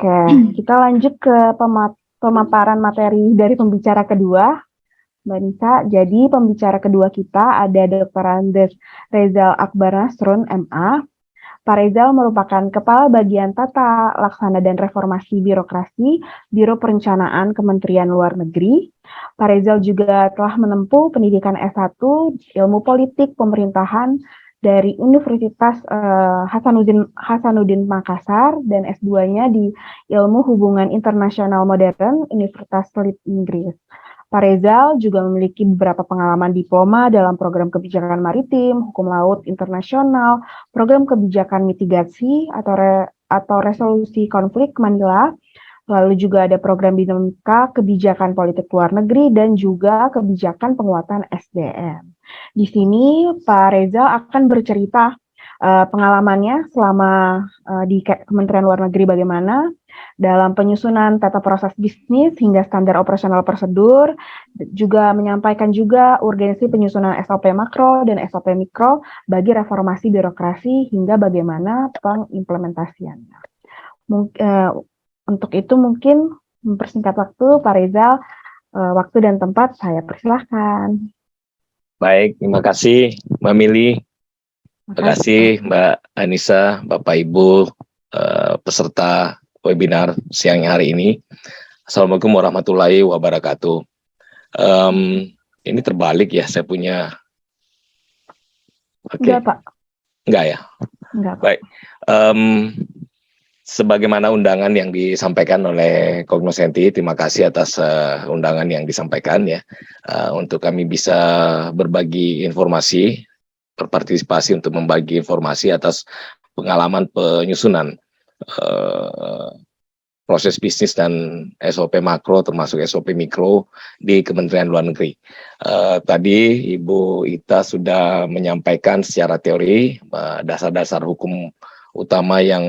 Oke, kita lanjut ke pemaparan materi dari pembicara kedua, Mbak Nisa. Jadi pembicara kedua kita ada Dr. Andes Rezal Akbar Nasrun, MA. Pak Rezal merupakan Kepala Bagian Tata Laksana dan Reformasi Birokrasi, Biro Perencanaan Kementerian Luar Negeri. Pak Rezal juga telah menempuh pendidikan S1 Ilmu Politik Pemerintahan dari Universitas Hasanuddin Makassar dan S2-nya di Ilmu Hubungan Internasional Modern Universitas Leeds, Inggris. Pak Rezal juga memiliki beberapa pengalaman diploma dalam program kebijakan maritim, hukum laut internasional, program kebijakan mitigasi atau resolusi konflik Manila, lalu juga ada program dinamika kebijakan politik luar negeri dan juga kebijakan penguatan SDM. Di sini Pak Rezal akan bercerita pengalamannya selama di Kementerian Luar Negeri bagaimana dalam penyusunan tata proses bisnis hingga standar operasional prosedur, juga menyampaikan juga urgensi penyusunan SOP makro dan SOP mikro bagi reformasi birokrasi hingga bagaimana pengimplementasiannya. Untuk itu mungkin mempersingkat waktu, Pak Rezal, waktu dan tempat saya persilahkan. Baik, terima kasih Mbak Mili. Terima kasih Mbak Anissa, Bapak Ibu, peserta webinar siang hari ini. Assalamualaikum warahmatullahi wabarakatuh. Ini terbalik ya, saya punya. Okay. Enggak, Pak. Enggak ya? Enggak, Pak. Baik. Sebagaimana undangan yang disampaikan oleh Cognoscenti, terima kasih atas undangan yang disampaikan ya, untuk kami bisa berbagi informasi, berpartisipasi untuk membagi informasi atas pengalaman penyusunan proses bisnis dan SOP makro termasuk SOP mikro di Kementerian Luar Negeri. Tadi Ibu Ita sudah menyampaikan secara teori dasar-dasar hukum utama yang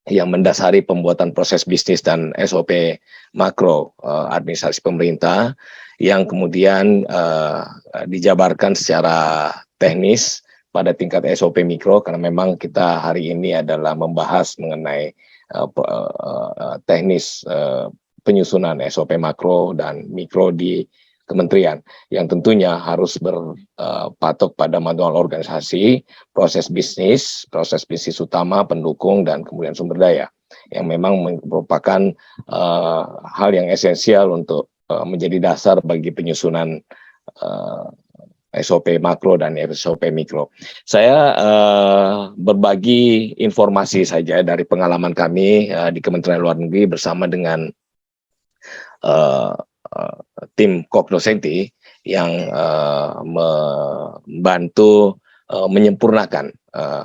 mendasari pembuatan proses bisnis dan SOP makro administrasi pemerintah yang kemudian dijabarkan secara teknis pada tingkat SOP mikro, karena memang kita hari ini adalah membahas mengenai teknis penyusunan SOP makro dan mikro di kementerian yang tentunya harus berpatok pada manual organisasi, proses bisnis utama, pendukung, dan kemudian sumber daya yang memang merupakan hal yang esensial untuk menjadi dasar bagi penyusunan SOP makro dan SOP mikro. Saya berbagi informasi saja dari pengalaman kami di Kementerian Luar Negeri bersama dengan tim Cognoscenti yang membantu menyempurnakan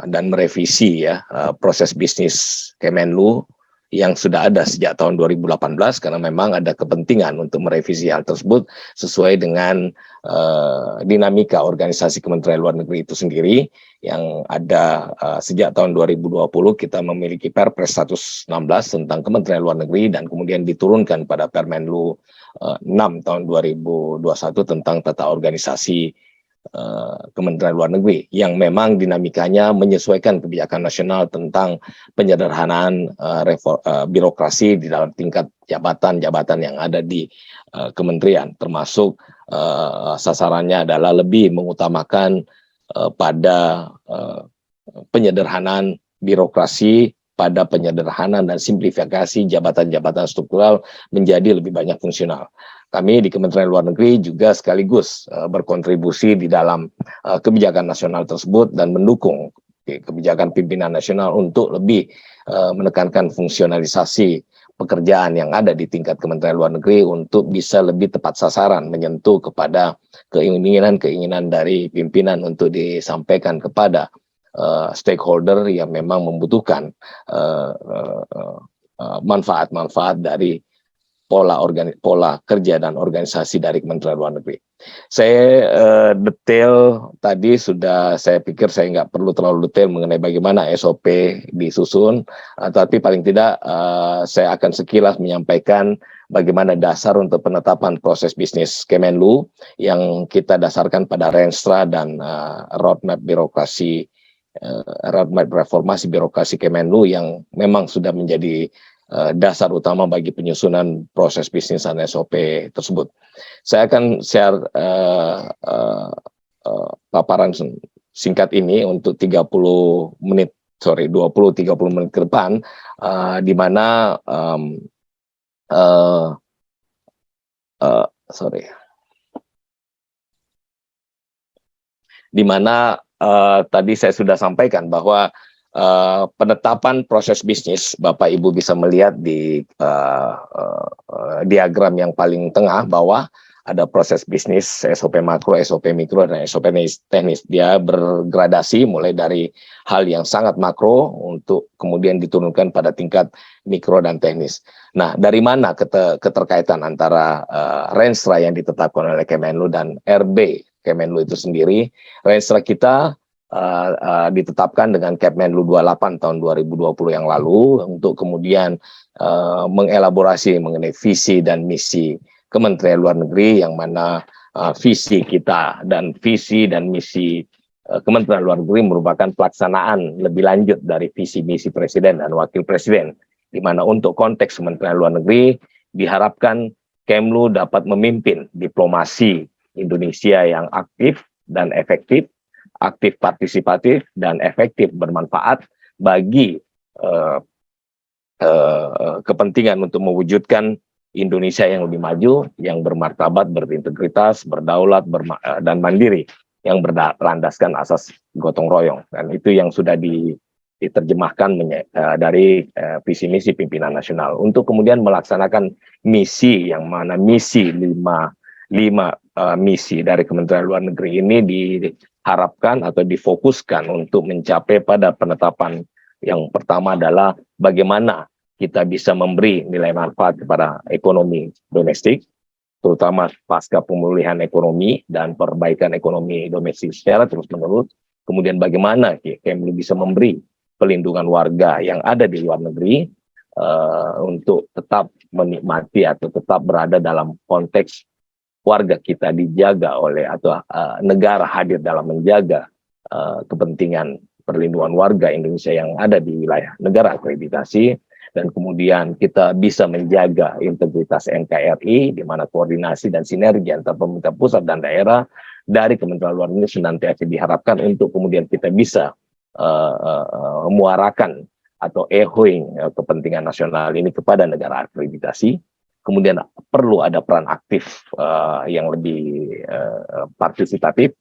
dan merevisi ya proses bisnis Kemenlu yang sudah ada sejak tahun 2018, karena memang ada kepentingan untuk merevisi hal tersebut sesuai dengan dinamika organisasi Kementerian Luar Negeri itu sendiri yang ada sejak tahun 2020. Kita memiliki Perpres 116 tentang Kementerian Luar Negeri dan kemudian diturunkan pada Permenlu 6 tahun 2021 tentang tata organisasi Kementerian Luar Negeri yang memang dinamikanya menyesuaikan kebijakan nasional tentang penyederhanaan birokrasi di dalam tingkat jabatan-jabatan yang ada di kementerian, termasuk sasarannya adalah lebih mengutamakan pada penyederhanaan birokrasi, pada penyederhanaan dan simplifikasi jabatan-jabatan struktural menjadi lebih banyak fungsional. Kami di Kementerian Luar Negeri juga sekaligus berkontribusi di dalam kebijakan nasional tersebut dan mendukung kebijakan pimpinan nasional untuk lebih menekankan fungsionalisasi pekerjaan yang ada di tingkat Kementerian Luar Negeri untuk bisa lebih tepat sasaran, menyentuh kepada keinginan-keinginan dari pimpinan untuk disampaikan kepada stakeholder yang memang membutuhkan manfaat-manfaat dari pola kerja dan organisasi dari Kementerian Luar Negeri. Saya detail tadi sudah, saya pikir saya nggak perlu terlalu detail mengenai bagaimana SOP disusun, tapi paling tidak saya akan sekilas menyampaikan bagaimana dasar untuk penetapan proses bisnis Kemenlu yang kita dasarkan pada Renstra dan Roadmap Birokrasi roadmap reformasi birokrasi Kemenlu yang memang sudah menjadi dasar utama bagi penyusunan proses bisnis dan SOP tersebut. Saya akan share paparan singkat ini untuk 20-30 menit ke depan, di mana di mana tadi saya sudah sampaikan bahwa penetapan proses bisnis, Bapak Ibu bisa melihat di diagram yang paling tengah bawah ada proses bisnis, SOP makro, SOP mikro, dan SOP teknis. Dia bergradasi mulai dari hal yang sangat makro untuk kemudian diturunkan pada tingkat mikro dan teknis. Nah, dari mana keterkaitan antara Renstra yang ditetapkan oleh Kemenlu dan RB Kemenlu itu sendiri? Renstra kita ditetapkan dengan Kepmenlu 28 tahun 2020 yang lalu untuk kemudian mengelaborasi mengenai visi dan misi Kementerian Luar Negeri, yang mana visi kita dan visi dan misi Kementerian Luar Negeri merupakan pelaksanaan lebih lanjut dari visi misi Presiden dan Wakil Presiden, di mana untuk konteks Kementerian Luar Negeri diharapkan Kemlu dapat memimpin diplomasi Indonesia yang aktif dan efektif, aktif partisipatif dan efektif bermanfaat bagi kepentingan untuk mewujudkan Indonesia yang lebih maju, yang bermartabat, berintegritas, berdaulat, dan mandiri, yang berlandaskan asas gotong royong. Dan itu yang sudah diterjemahkan dari visi misi pimpinan nasional untuk kemudian melaksanakan misi, yang mana misi lima misi dari Kementerian Luar Negeri ini diharapkan atau difokuskan untuk mencapai pada penetapan yang pertama adalah bagaimana kita bisa memberi nilai manfaat kepada ekonomi domestik, terutama pasca pemulihan ekonomi dan perbaikan ekonomi domestik secara terus-menerus. Kemudian bagaimana Kemlu bisa memberi pelindungan warga yang ada di luar negeri untuk tetap menikmati atau tetap berada dalam konteks warga kita dijaga oleh atau negara hadir dalam menjaga kepentingan perlindungan warga Indonesia yang ada di wilayah negara akreditasi. Dan kemudian kita bisa menjaga integritas NKRI, di mana koordinasi dan sinergi antara pemerintah pusat dan daerah dari Kementerian Luar Negeri senantiasa diharapkan untuk kemudian kita bisa memuarakan atau echoing kepentingan nasional ini kepada negara akreditasi. Kemudian perlu ada peran aktif yang lebih partisipatif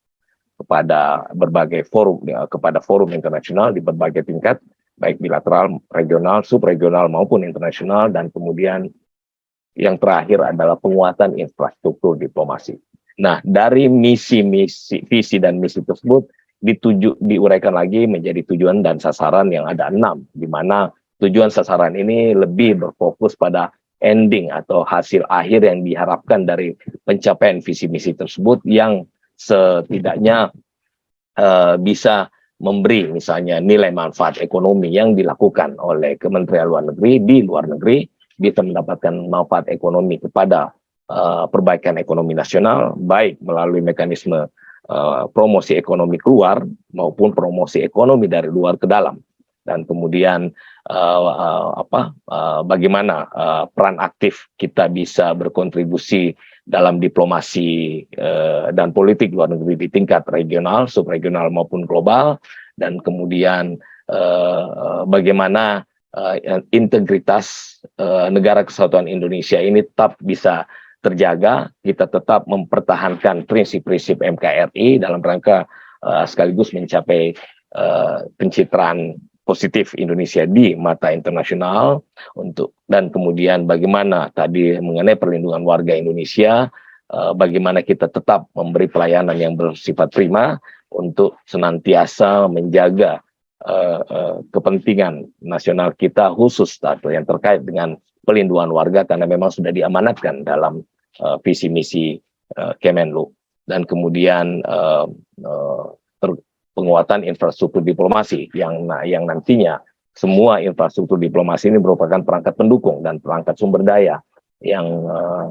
kepada berbagai forum, kepada forum internasional di berbagai tingkat, baik bilateral, regional, subregional maupun internasional. Dan kemudian yang terakhir adalah penguatan infrastruktur diplomasi. Nah, dari visi dan misi tersebut diuraikan lagi menjadi tujuan dan sasaran yang ada 6, di mana tujuan sasaran ini lebih berfokus pada ending atau hasil akhir yang diharapkan dari pencapaian visi misi tersebut, yang setidaknya bisa memberi misalnya nilai manfaat ekonomi yang dilakukan oleh Kementerian Luar Negeri di luar negeri, bisa mendapatkan manfaat ekonomi kepada perbaikan ekonomi nasional, baik melalui mekanisme promosi ekonomi keluar maupun promosi ekonomi dari luar ke dalam. Dan kemudian bagaimana peran aktif kita bisa berkontribusi dalam diplomasi dan politik luar negeri di tingkat regional, subregional maupun global. Dan kemudian bagaimana integritas negara kesatuan Indonesia ini tetap bisa terjaga, kita tetap mempertahankan prinsip-prinsip NKRI dalam rangka sekaligus mencapai pencitraan positif Indonesia di mata internasional. Dan kemudian bagaimana tadi mengenai perlindungan warga Indonesia, bagaimana kita tetap memberi pelayanan yang bersifat prima untuk senantiasa menjaga kepentingan nasional kita, khusus atau yang terkait dengan pelindungan warga, karena memang sudah diamanatkan dalam visi misi Kemenlu. Dan kemudian penguatan infrastruktur diplomasi yang nantinya semua infrastruktur diplomasi ini merupakan perangkat pendukung dan perangkat sumber daya yang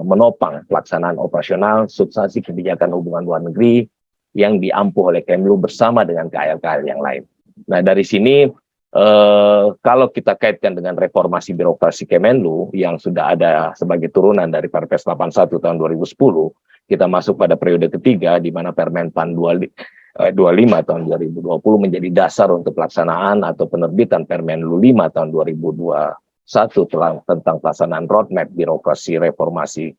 menopang pelaksanaan operasional substansi kebijakan hubungan luar negeri yang diampuh oleh Kemlu bersama dengan KL-KL yang lain. Nah, dari sini kalau kita kaitkan dengan reformasi birokrasi Kemenlu yang sudah ada sebagai turunan dari Perpres 81 tahun 2010, kita masuk pada periode ketiga di mana Permenpan 25 tahun 2020 menjadi dasar untuk pelaksanaan atau penerbitan Permenlu 5 tahun 2021 tentang pelaksanaan roadmap birokrasi reformasi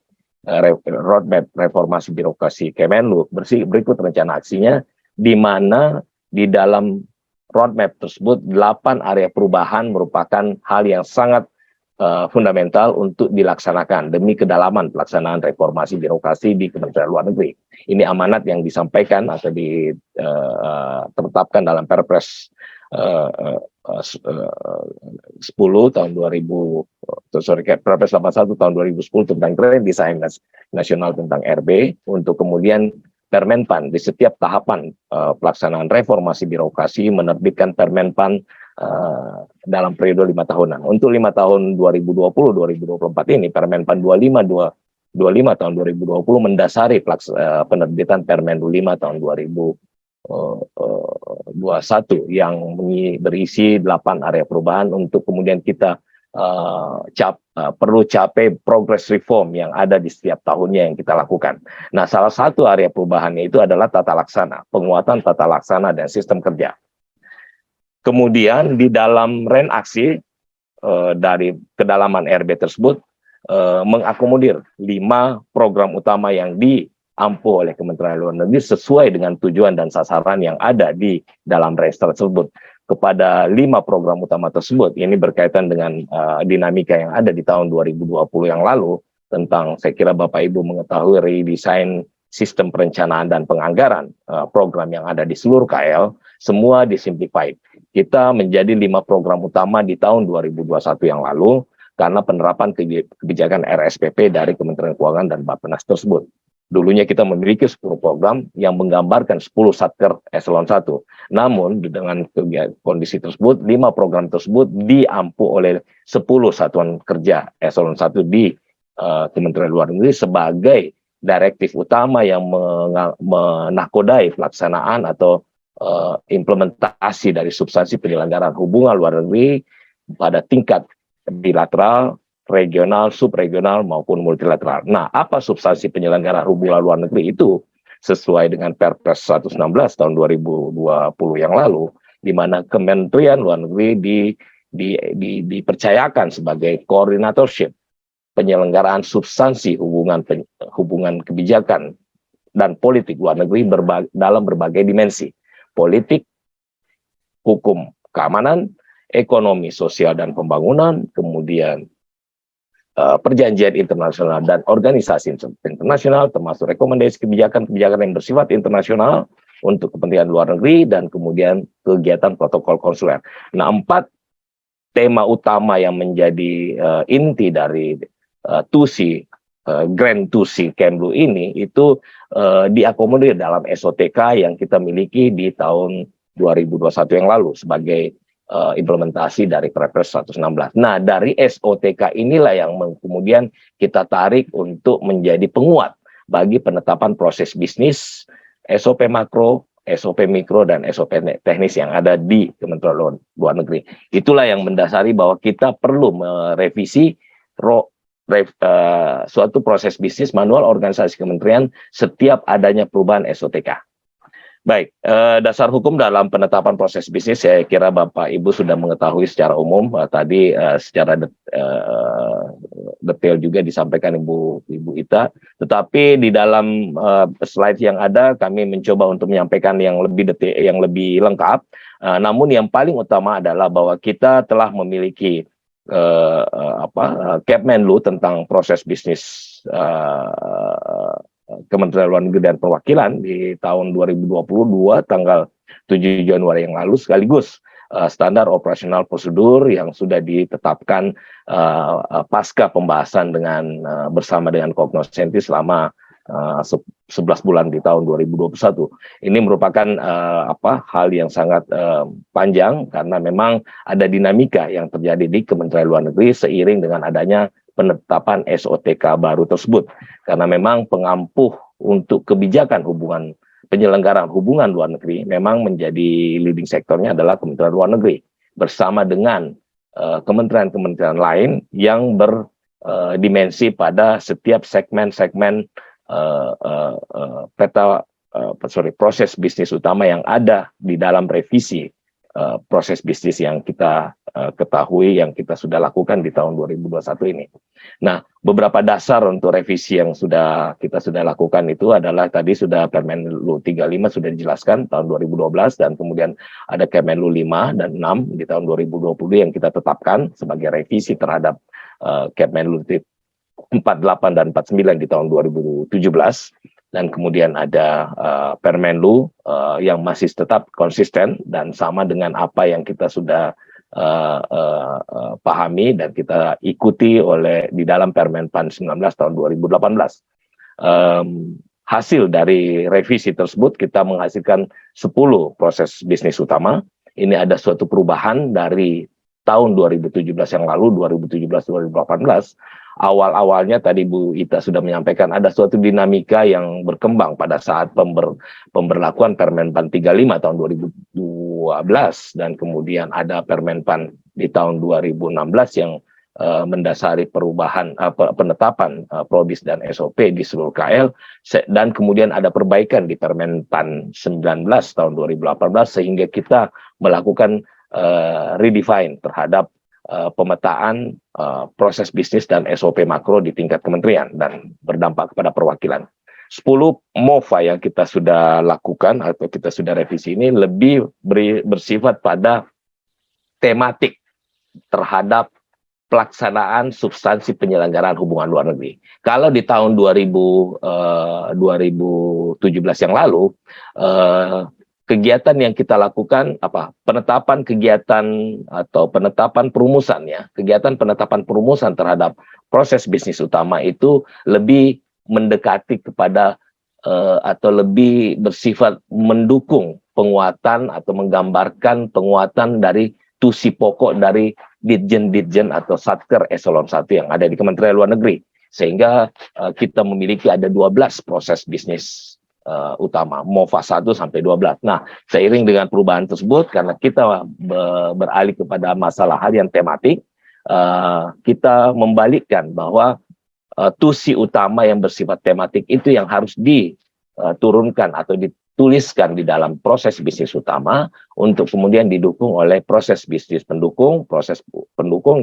roadmap reformasi birokrasi Kemenlu. Berikut rencana aksinya, di mana di dalam roadmap tersebut 8 area perubahan merupakan hal yang sangat fundamental untuk dilaksanakan demi kedalaman pelaksanaan reformasi birokrasi di Kementerian Luar Negeri. Ini amanat yang disampaikan atau ditetapkan dalam Perpres 10 tahun 2000, Perpres 81 tahun 2010 tentang Grand Design Nasional tentang RB, untuk kemudian Permenpan di setiap tahapan pelaksanaan reformasi birokrasi menerbitkan Permenpan dalam periode 5 tahunan. Untuk 5 tahun 2020-2024 ini Permenpan 25 tahun 2020 mendasari penerbitan Permenlu 5 tahun 2021 yang berisi 8 area perubahan untuk kemudian kita perlu capai progress reform yang ada di setiap tahunnya yang kita lakukan. Nah, salah satu area perubahannya itu adalah tata laksana, penguatan tata laksana dan sistem kerja. Kemudian di dalam aksi dari kedalaman RB tersebut mengakomodir 5 program utama yang diampu oleh Kementerian Luar Negeri sesuai dengan tujuan dan sasaran yang ada di dalam tersebut. Kepada 5 program utama tersebut, ini berkaitan dengan dinamika yang ada di tahun 2020 yang lalu tentang, saya kira Bapak Ibu mengetahui, redesign sistem perencanaan dan penganggaran program yang ada di seluruh KL, semua disimplified. Kita menjadi 5 program utama di tahun 2021 yang lalu karena penerapan kebijakan RSPP dari Kementerian Keuangan dan Bappenas tersebut. Dulunya kita memiliki 10 program yang menggambarkan 10 satker eselon 1. Namun dengan kondisi tersebut, 5 program tersebut diampu oleh 10 satuan kerja eselon 1 di Kementerian Luar Negeri sebagai direktif utama yang menakodai pelaksanaan atau implementasi dari substansi penyelenggaraan hubungan luar negeri pada tingkat bilateral, regional, subregional maupun multilateral. Nah, apa substansi penyelenggaraan hubungan luar negeri itu? Sesuai dengan Perpres 116 tahun 2020 yang lalu, di mana Kementerian Luar Negeri dipercayakan sebagai koordinatorship penyelenggaraan substansi hubungan kebijakan dan politik luar negeri dalam berbagai dimensi: politik, hukum, keamanan, ekonomi, sosial dan pembangunan, kemudian perjanjian internasional dan organisasi internasional, termasuk rekomendasi kebijakan-kebijakan yang bersifat internasional untuk kepentingan luar negeri, dan kemudian kegiatan protokol konsuler. Nah, 4 tema utama yang menjadi inti dari Grand TUSI Kemlu ini itu diakomodir dalam SOTK yang kita miliki di tahun 2021 yang lalu sebagai implementasi dari Perpres 116. Nah, dari SOTK inilah yang kemudian kita tarik untuk menjadi penguat bagi penetapan proses bisnis, SOP makro, SOP mikro, dan SOP teknis yang ada di Kementerian Luar Negeri. Itulah yang mendasari bahwa kita perlu merevisi suatu proses bisnis manual organisasi kementerian setiap adanya perubahan SOTK. Baik, dasar hukum dalam penetapan proses bisnis saya kira Bapak Ibu sudah mengetahui secara umum. Tadi secara detail juga disampaikan Ibu Ita. Tetapi di dalam slide yang ada kami mencoba untuk menyampaikan yang lebih detail, yang lebih lengkap. Namun yang paling utama adalah bahwa kita telah memiliki Kepmenlu tentang proses bisnis Kementerian Luar Negeri dan Perwakilan di tahun 2022 tanggal 7 Januari yang lalu, sekaligus standar operasional prosedur yang sudah ditetapkan pasca pembahasan bersama dengan Cognoscenti selama 11 bulan di tahun 2021. Ini merupakan hal yang sangat panjang karena memang ada dinamika yang terjadi di Kementerian Luar Negeri seiring dengan adanya penetapan SOTK baru tersebut. Karena memang pengampuh untuk kebijakan hubungan penyelenggaraan hubungan luar negeri memang menjadi leading sektornya adalah Kementerian Luar Negeri bersama dengan kementerian-kementerian lain yang berdimensi pada setiap segmen-segmen proses bisnis utama yang ada di dalam revisi proses bisnis yang kita ketahui, yang kita sudah lakukan di tahun 2021 ini. Nah, beberapa dasar untuk revisi yang kita sudah lakukan itu adalah tadi sudah Permenlu 35 sudah dijelaskan tahun 2012, dan kemudian ada Kemenlu 5 dan 6 di tahun 2020 yang kita tetapkan sebagai revisi terhadap Kemenlu 48 dan 49 di tahun 2017. Dan kemudian ada Permenlu yang masih tetap konsisten dan sama dengan apa yang kita sudah pahami dan kita ikuti di dalam Permenpan 19 tahun 2018. Hasil dari revisi tersebut kita menghasilkan 10 proses bisnis utama. Ini ada suatu perubahan dari tahun 2017 yang lalu, 2017-2018. Awal-awalnya tadi Bu Ita sudah menyampaikan ada suatu dinamika yang berkembang pada saat pemberlakuan Permenpan 35 tahun 2012, dan kemudian ada Permenpan di tahun 2016 yang mendasari perubahan penetapan Probis dan SOP di seluruh KL, dan kemudian ada perbaikan di Permenpan 19 tahun 2018 sehingga kita melakukan redefine terhadap pemetaan proses bisnis dan SOP makro di tingkat kementerian dan berdampak kepada perwakilan. 10 MOFA yang kita sudah lakukan atau kita sudah revisi ini lebih bersifat pada tematik terhadap pelaksanaan substansi penyelenggaraan hubungan luar negeri. Kalau di tahun 2017 yang lalu, kegiatan yang kita lakukan penetapan kegiatan atau penetapan perumusan ya. Kegiatan penetapan perumusan terhadap proses bisnis utama itu lebih mendekati kepada atau lebih bersifat mendukung penguatan atau menggambarkan penguatan dari tusi pokok dari Ditjen-Ditjen atau Satker Eselon 1 yang ada di Kementerian Luar Negeri. Sehingga kita memiliki ada 12 proses bisnis utama, MOFA 1 sampai 12. Nah, seiring dengan perubahan tersebut, karena kita beralih kepada masalah harian tematik, kita membalikkan bahwa tusi utama yang bersifat tematik itu yang harus diturunkan atau dituliskan di dalam proses bisnis utama untuk kemudian didukung oleh proses bisnis pendukung,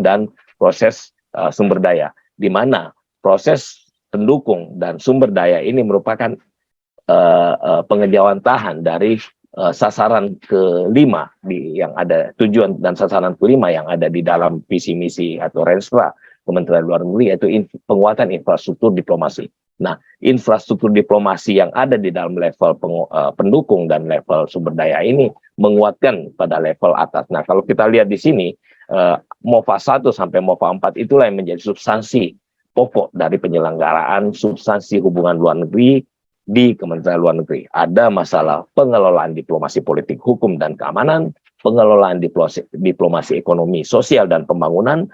dan proses sumber daya, di mana proses pendukung dan sumber daya ini merupakan pengejawantahan dari sasaran kelima yang ada, tujuan dan sasaran kelima yang ada di dalam visi misi atau Renstra Kementerian Luar Negeri, yaitu penguatan infrastruktur diplomasi. Nah, infrastruktur diplomasi yang ada di dalam level pendukung dan level sumber daya ini menguatkan pada level atas. Nah, kalau kita lihat di sini, MOFA 1 sampai MOFA 4 itulah yang menjadi substansi pokok dari penyelenggaraan substansi hubungan luar negeri di Kementerian Luar Negeri. Ada masalah pengelolaan diplomasi politik, hukum, dan keamanan, pengelolaan diplomasi ekonomi, sosial, dan pembangunan,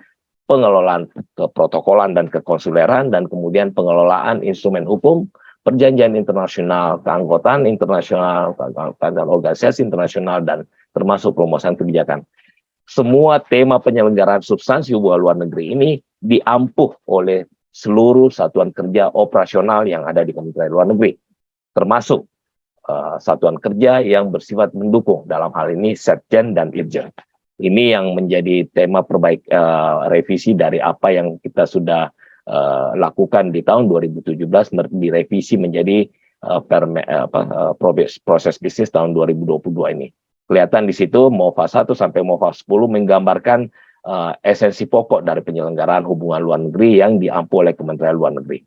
pengelolaan keprotokolan dan kekonsuleran, dan kemudian pengelolaan instrumen hukum, perjanjian internasional, keanggotaan internasional, keanggotaan organisasi internasional, dan termasuk perumusan kebijakan. Semua tema penyelenggaraan substansi hubungan luar negeri ini diampuh oleh seluruh satuan kerja operasional yang ada di Kementerian Luar Negeri, termasuk satuan kerja yang bersifat mendukung, dalam hal ini Setjen dan Irjen. Ini yang menjadi tema revisi dari apa yang kita sudah lakukan di tahun 2017, direvisi menjadi proses bisnis tahun 2022 ini. Kelihatan di situ MOFA 1 sampai MOFA 10 menggambarkan esensi pokok dari penyelenggaraan hubungan luar negeri yang diampu oleh Kementerian Luar Negeri.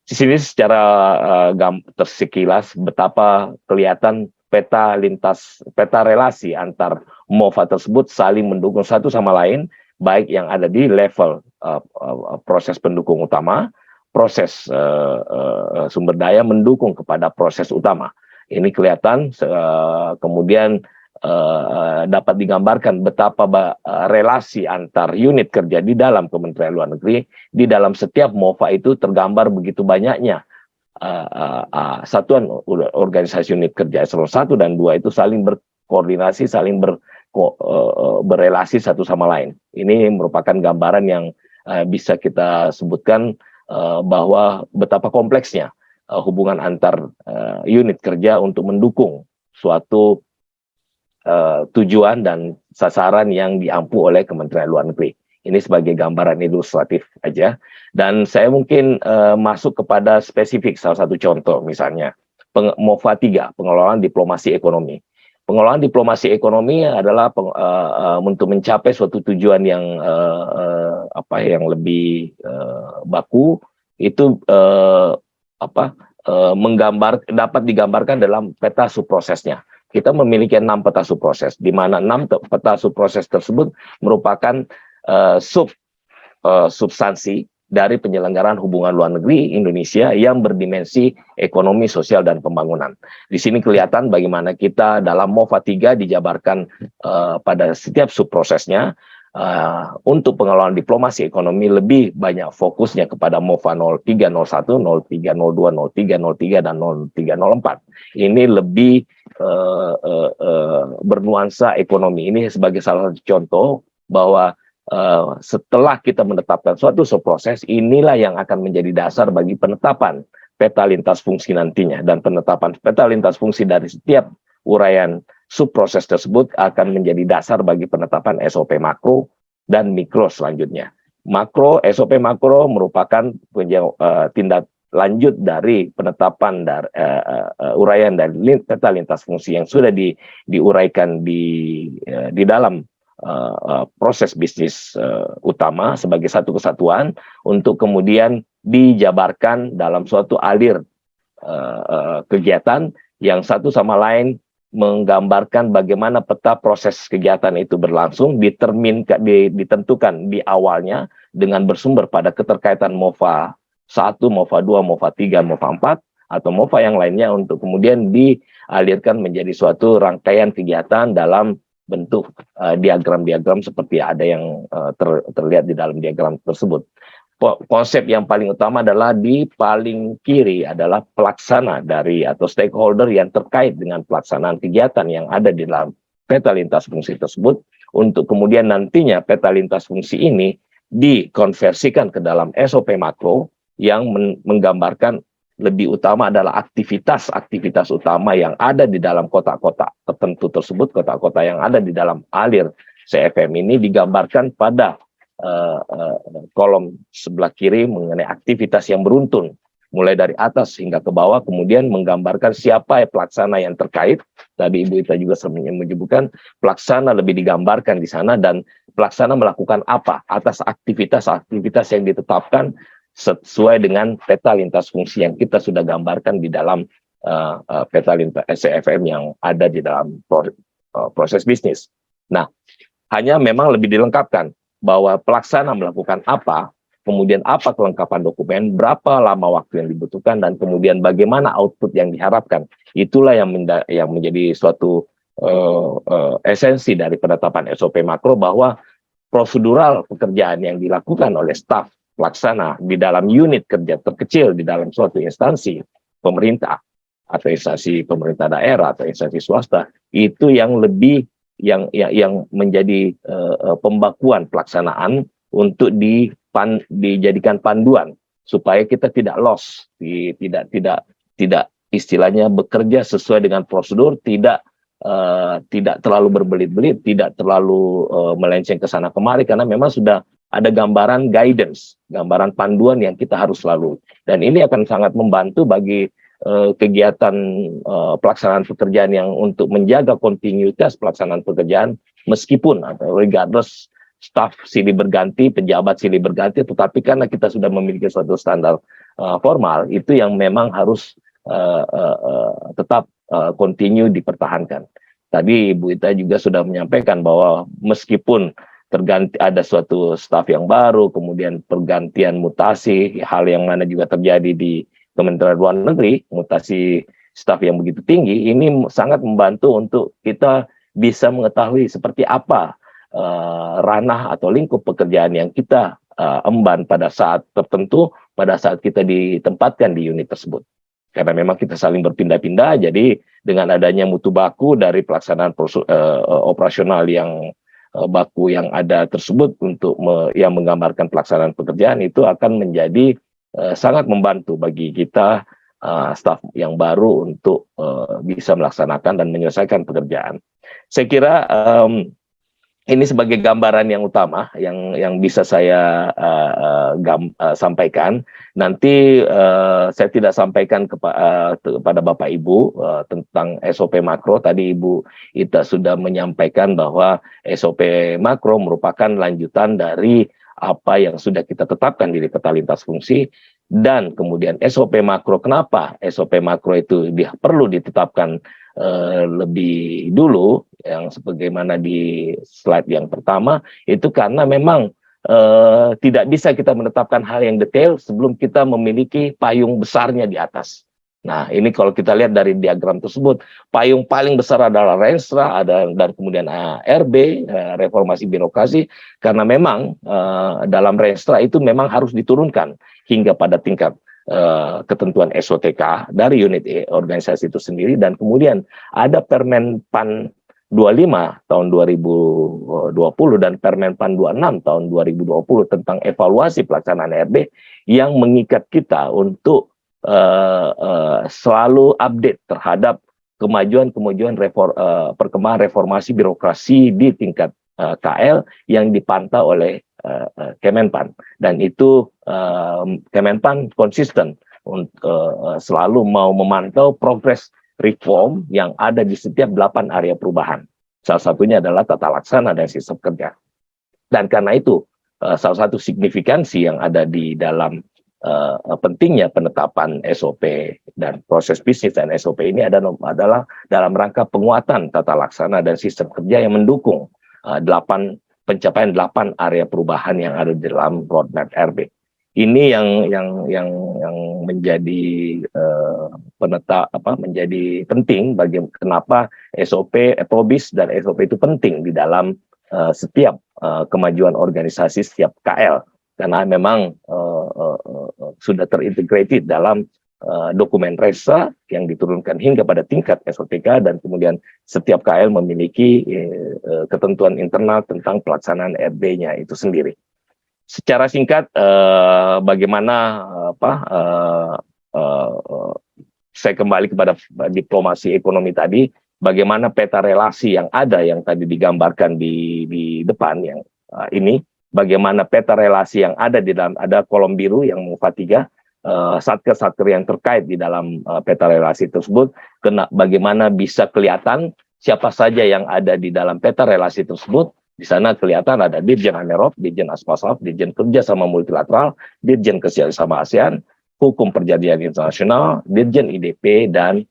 Di sini secara tersekilas betapa kelihatan peta relasi antar MOFA tersebut saling mendukung satu sama lain, baik yang ada di level proses pendukung utama, proses sumber daya mendukung kepada proses utama. Ini kelihatan kemudian dapat digambarkan betapa relasi antar unit kerja di dalam Kementerian Luar Negeri, di dalam setiap MOFA itu tergambar begitu banyaknya satuan organisasi unit kerja eselon 1 dan 2 itu saling berkoordinasi, saling berelasi satu sama lain. Ini merupakan gambaran yang bisa kita sebutkan bahwa betapa kompleksnya hubungan antar unit kerja untuk mendukung suatu tujuan dan sasaran yang diampu oleh Kementerian Luar Negeri. Ini sebagai gambaran ilustratif aja. Dan saya mungkin masuk kepada spesifik salah satu contoh, misalnya MOFA 3, pengelolaan diplomasi ekonomi. Pengelolaan diplomasi ekonomi adalah untuk mencapai suatu tujuan yang yang lebih baku, itu dapat digambarkan dalam peta subprosesnya. Kita memiliki 6 peta subproses, di mana 6 peta subproses tersebut merupakan substansi dari penyelenggaraan hubungan luar negeri Indonesia yang berdimensi ekonomi, sosial, dan pembangunan. Di sini kelihatan bagaimana kita dalam MOFA 3 dijabarkan pada setiap subprosesnya. Untuk pengelolaan diplomasi ekonomi lebih banyak fokusnya kepada MOFA 0301, 0302, 0303, dan 0304. Ini lebih bernuansa ekonomi. Ini sebagai salah satu contoh bahwa setelah kita menetapkan suatu subproses, inilah yang akan menjadi dasar bagi penetapan peta lintas fungsi nantinya. Dan penetapan peta lintas fungsi dari setiap uraian subproses tersebut akan menjadi dasar bagi penetapan SOP makro dan mikro selanjutnya. SOP makro merupakan tindak lanjut dari penetapan uraian dari peta lintas fungsi yang sudah diuraikan di dalam proses bisnis utama sebagai satu kesatuan, untuk kemudian dijabarkan dalam suatu alir kegiatan yang satu sama lain menggambarkan bagaimana peta proses kegiatan itu berlangsung, ditentukan di awalnya dengan bersumber pada keterkaitan MOFA 1, MOFA 2, MOFA 3, MOFA 4, atau MOFA yang lainnya, untuk kemudian dialirkan menjadi suatu rangkaian kegiatan dalam bentuk diagram-diagram seperti ada yang terlihat di dalam diagram tersebut. Konsep yang paling utama adalah di paling kiri adalah pelaksana dari atau stakeholder yang terkait dengan pelaksanaan kegiatan yang ada di dalam peta lintas fungsi tersebut, untuk kemudian nantinya peta lintas fungsi ini dikonversikan ke dalam SOP makro yang menggambarkan lebih utama adalah aktivitas-aktivitas utama yang ada di dalam kotak-kotak tertentu tersebut. Kotak-kotak yang ada di dalam alir CFM ini digambarkan pada kolom sebelah kiri mengenai aktivitas yang beruntun, mulai dari atas hingga ke bawah, kemudian menggambarkan siapa pelaksana yang terkait. Tadi Ibu Ita juga menyebutkan pelaksana lebih digambarkan di sana, dan pelaksana melakukan apa atas aktivitas-aktivitas yang ditetapkan sesuai dengan peta lintas fungsi yang kita sudah gambarkan di dalam peta lintas CFM yang ada di dalam proses bisnis. Nah, hanya memang lebih dilengkapkan bahwa pelaksana melakukan apa, kemudian apa kelengkapan dokumen, berapa lama waktu yang dibutuhkan, dan kemudian bagaimana output yang diharapkan. Itulah yang menjadi suatu esensi dari penetapan SOP makro, bahwa prosedural pekerjaan yang dilakukan oleh staf pelaksana di dalam unit kerja terkecil di dalam suatu instansi pemerintah atau instansi pemerintah daerah atau instansi swasta, itu yang lebih yang menjadi pembakuan pelaksanaan untuk dijadikan panduan supaya kita tidak loss, tidak istilahnya bekerja sesuai dengan prosedur, tidak terlalu berbelit-belit, tidak terlalu melenceng ke sana kemari, karena memang sudah ada gambaran guidance, gambaran panduan yang kita harus lalui. Dan ini akan sangat membantu bagi kegiatan pelaksanaan pekerjaan yang untuk menjaga kontinuitas pelaksanaan pekerjaan, meskipun atau regardless staf silih berganti, pejabat silih berganti, tetapi karena kita sudah memiliki suatu standar formal, itu yang memang harus tetap continue dipertahankan. Tadi Ibu Ita juga sudah menyampaikan bahwa meskipun ada suatu staf yang baru, kemudian pergantian mutasi, hal yang mana juga terjadi di Kementerian Luar Negeri, mutasi staf yang begitu tinggi, ini sangat membantu untuk kita bisa mengetahui seperti apa ranah atau lingkup pekerjaan yang kita emban pada saat tertentu, pada saat kita ditempatkan di unit tersebut. karena memang kita saling berpindah-pindah. Jadi dengan adanya mutu baku dari pelaksanaan operasional yang baku yang ada tersebut untuk yang menggambarkan pelaksanaan pekerjaan, itu akan menjadi sangat membantu bagi kita staf yang baru untuk bisa melaksanakan dan menyelesaikan pekerjaan. Saya kira ini sebagai gambaran yang utama yang bisa saya sampaikan. Nanti saya tidak sampaikan kepada Bapak Ibu tentang SOP makro. Tadi Ibu Ita sudah menyampaikan bahwa SOP makro merupakan lanjutan dari apa yang sudah kita tetapkan di peta lintas fungsi. Dan kemudian SOP makro, kenapa SOP makro itu perlu ditetapkan lebih dulu, yang sebagaimana di slide yang pertama, itu karena memang tidak bisa kita menetapkan hal yang detail sebelum kita memiliki payung besarnya di atas. Nah, ini kalau kita lihat dari diagram tersebut, payung paling besar adalah Renstra, dan kemudian RB, reformasi birokrasi, karena memang dalam Renstra itu memang harus diturunkan hingga pada tingkat ketentuan SOTK dari unit organisasi itu sendiri, dan kemudian ada Permen PAN 25 tahun 2020 dan Permen PAN 26 tahun 2020 tentang evaluasi pelaksanaan RB yang mengikat kita untuk selalu update terhadap kemajuan perkembangan reformasi birokrasi di tingkat KL yang dipantau oleh Kemenpan, dan itu Kemenpan konsisten selalu mau memantau progres reform yang ada di setiap 8 area perubahan. Salah satunya adalah tata laksana dan sistem kerja. Dan karena itu salah satu signifikansi yang ada di dalam pentingnya penetapan SOP dan proses bisnis dan SOP ini adalah dalam rangka penguatan tata laksana dan sistem kerja yang mendukung pencapaian 8 area perubahan yang ada di dalam roadmap RB. Ini yang menjadi menjadi penting bagi kenapa SOP, PROBIS dan SOP itu penting di dalam setiap kemajuan organisasi setiap KL, karena memang sudah terintegrated dalam dokumen Renstra yang diturunkan hingga pada tingkat SOTK, dan kemudian setiap KL memiliki ketentuan internal tentang pelaksanaan RB-nya itu sendiri. Secara singkat, bagaimana saya kembali kepada diplomasi ekonomi tadi, bagaimana peta relasi yang ada yang tadi digambarkan di depan yang ini, bagaimana peta relasi yang ada di dalam, ada kolom biru yang MUFA 3, satker-satker yang terkait di dalam peta relasi tersebut, bagaimana bisa kelihatan siapa saja yang ada di dalam peta relasi tersebut. Di sana kelihatan ada Dirjen Amerop, Dirjen Aspasaf, Dirjen Kerjasama Multilateral, Dirjen Kerjasama ASEAN, Hukum Perjanjian Internasional, Dirjen IDP, dan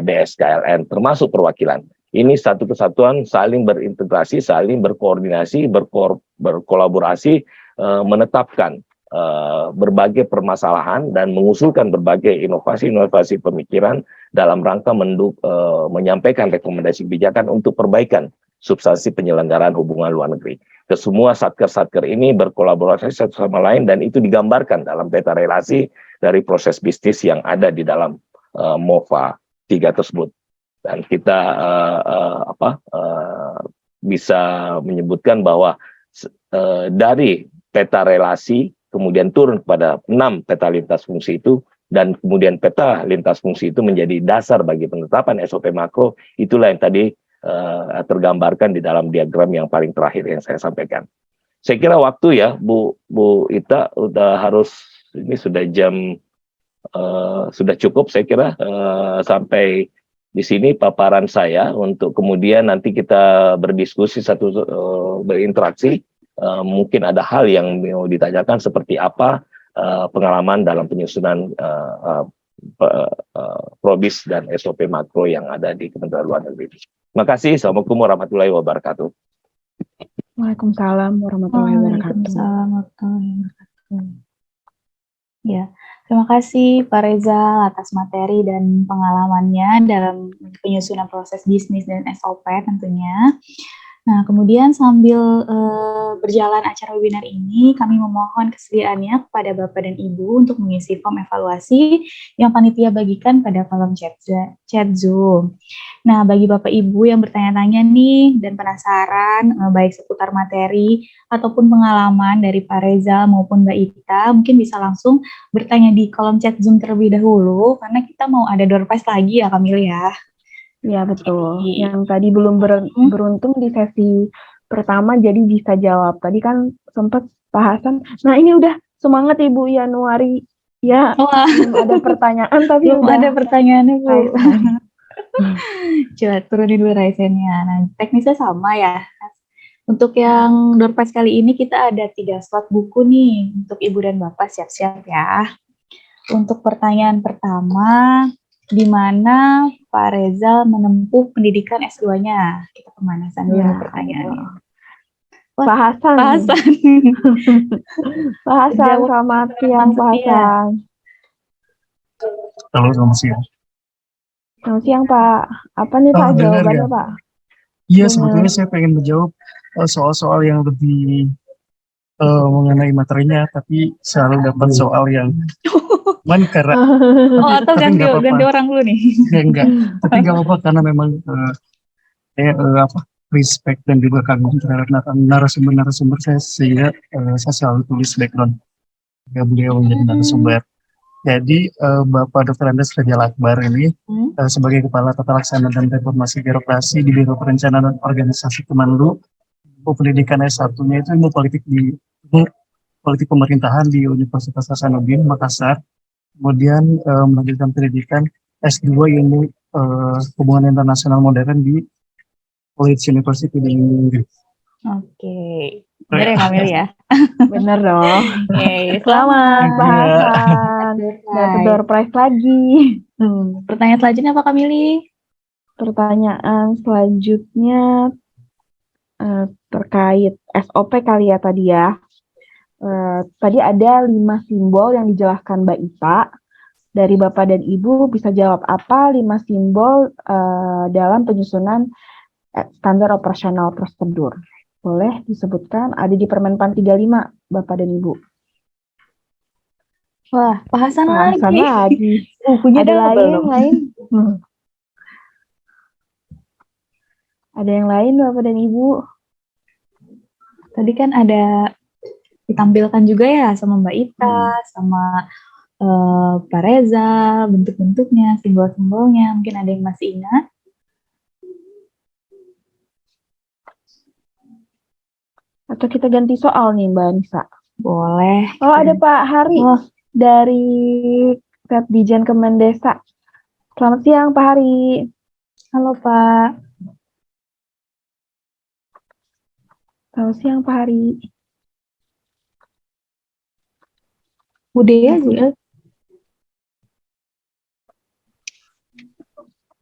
DSKLN, termasuk perwakilan. Ini satu kesatuan saling berintegrasi, saling berkoordinasi, berkolaborasi, menetapkan berbagai permasalahan dan mengusulkan berbagai inovasi-inovasi pemikiran dalam rangka menyampaikan rekomendasi kebijakan untuk perbaikan substansi penyelenggaraan hubungan luar negeri. Kesemua satker-satker ini berkolaborasi satu sama lain, dan itu digambarkan dalam peta relasi dari proses bisnis yang ada di dalam MOFA 3 tersebut. Dan kita bisa menyebutkan bahwa dari peta relasi kemudian turun kepada 6 peta lintas fungsi itu, dan kemudian peta lintas fungsi itu menjadi dasar bagi penetapan SOP makro. Itulah yang tadi tergambarkan di dalam diagram yang paling terakhir yang saya sampaikan. Saya kira waktu ya Bu Ita ini sudah jam sudah cukup, saya kira sampai di sini paparan saya, untuk kemudian nanti kita berdiskusi berinteraksi. Mungkin ada hal yang mau ditanyakan seperti apa pengalaman dalam penyusunan PROBIS dan SOP makro yang ada di Kementerian Luar Negeri. Terima kasih. Assalamualaikum warahmatullahi wabarakatuh. Waalaikumsalam warahmatullahi wabarakatuh. Ya, terima kasih Pak Reza atas materi dan pengalamannya dalam penyusunan proses bisnis dan SOP tentunya. Nah, kemudian sambil berjalan acara webinar ini, kami memohon kesediaannya kepada Bapak dan Ibu untuk mengisi form evaluasi yang panitia bagikan pada kolom chat Zoom. Nah, bagi Bapak Ibu yang bertanya-tanya nih dan penasaran baik seputar materi ataupun pengalaman dari Pak Reza maupun Mbak Ita, mungkin bisa langsung bertanya di kolom chat Zoom terlebih dahulu karena kita mau ada door prize lagi ya Kamil ya. Ya betul. Yang tadi belum beruntung di sesi pertama jadi bisa jawab. Tadi kan sempat Pak Hasan. Nah ini udah semangat Ibu Yanuari. Ya belum ada pertanyaan tapi belum udah ada pertanyaannya Bu. Coba turunin dulu raisennya. Nah teknisnya sama ya. Untuk yang door prize kali ini kita ada 3 slot buku nih untuk Ibu dan Bapak siap-siap ya. Untuk pertanyaan pertama, di mana Pak Reza menempuh pendidikan S2-nya? Kita pemanasan dulu pertanyaannya. Pak Hasan. Pak Hasan. Pak Hasan, selamat siang Pak Hasan. Halo, selamat siang. Selamat siang Pak. Apa nih Pak jawabannya Pak? Iya, sebetulnya saya pengen menjawab soal-soal yang lebih mengenai materinya, tapi selalu dapat soal yang karena atau ganti orang dulu nih. Enggak, tapi nggak apa-apa karena memang saya respect dan juga kagum terhadap narasumber saya sehingga saya selalu tulis background beliau menjadi narasumber. Jadi Bapak Dr. Andes Rajal Akbar ini sebagai Kepala Tata Laksana dan Reformasi Birokrasi di Biro Perencanaan Organisasi Kemenlu, pendidikan S1-nya itu ilmu politik politik pemerintahan di Universitas Hasanuddin Makassar. Kemudian melanjutkan pendidikan S2 ilmu hubungan internasional modern di College University di Inggris. Oke. Benar ya Kamil ya? Benar dong. Oke, selamat Pak Hasan. Dapat door prize lagi. Pertanyaan selanjutnya apa Kamili? Pertanyaan selanjutnya terkait SOP kali ya tadi ya. Tadi ada 5 simbol yang dijelaskan Mbak Ita. Dari Bapak dan Ibu bisa jawab apa 5 simbol dalam penyusunan standar operasional prosedur. Boleh disebutkan, ada di Permenpan 35 Bapak dan Ibu. Wah, Pak Hasan lagi. Punya ada lain? Ada yang lain Bapak dan Ibu? Tadi kan ada ditampilkan juga ya sama Mbak Ita, sama Pak Reza, bentuk-bentuknya, simbol-simbolnya, mungkin ada yang masih ingat? Atau kita ganti soal nih Mbak Anissa? Boleh. Oh ada Pak Hari dari Setdijen Kemendesa. Selamat siang Pak Hari. Halo Pak. Selamat siang Pak Hari. Budaya juga.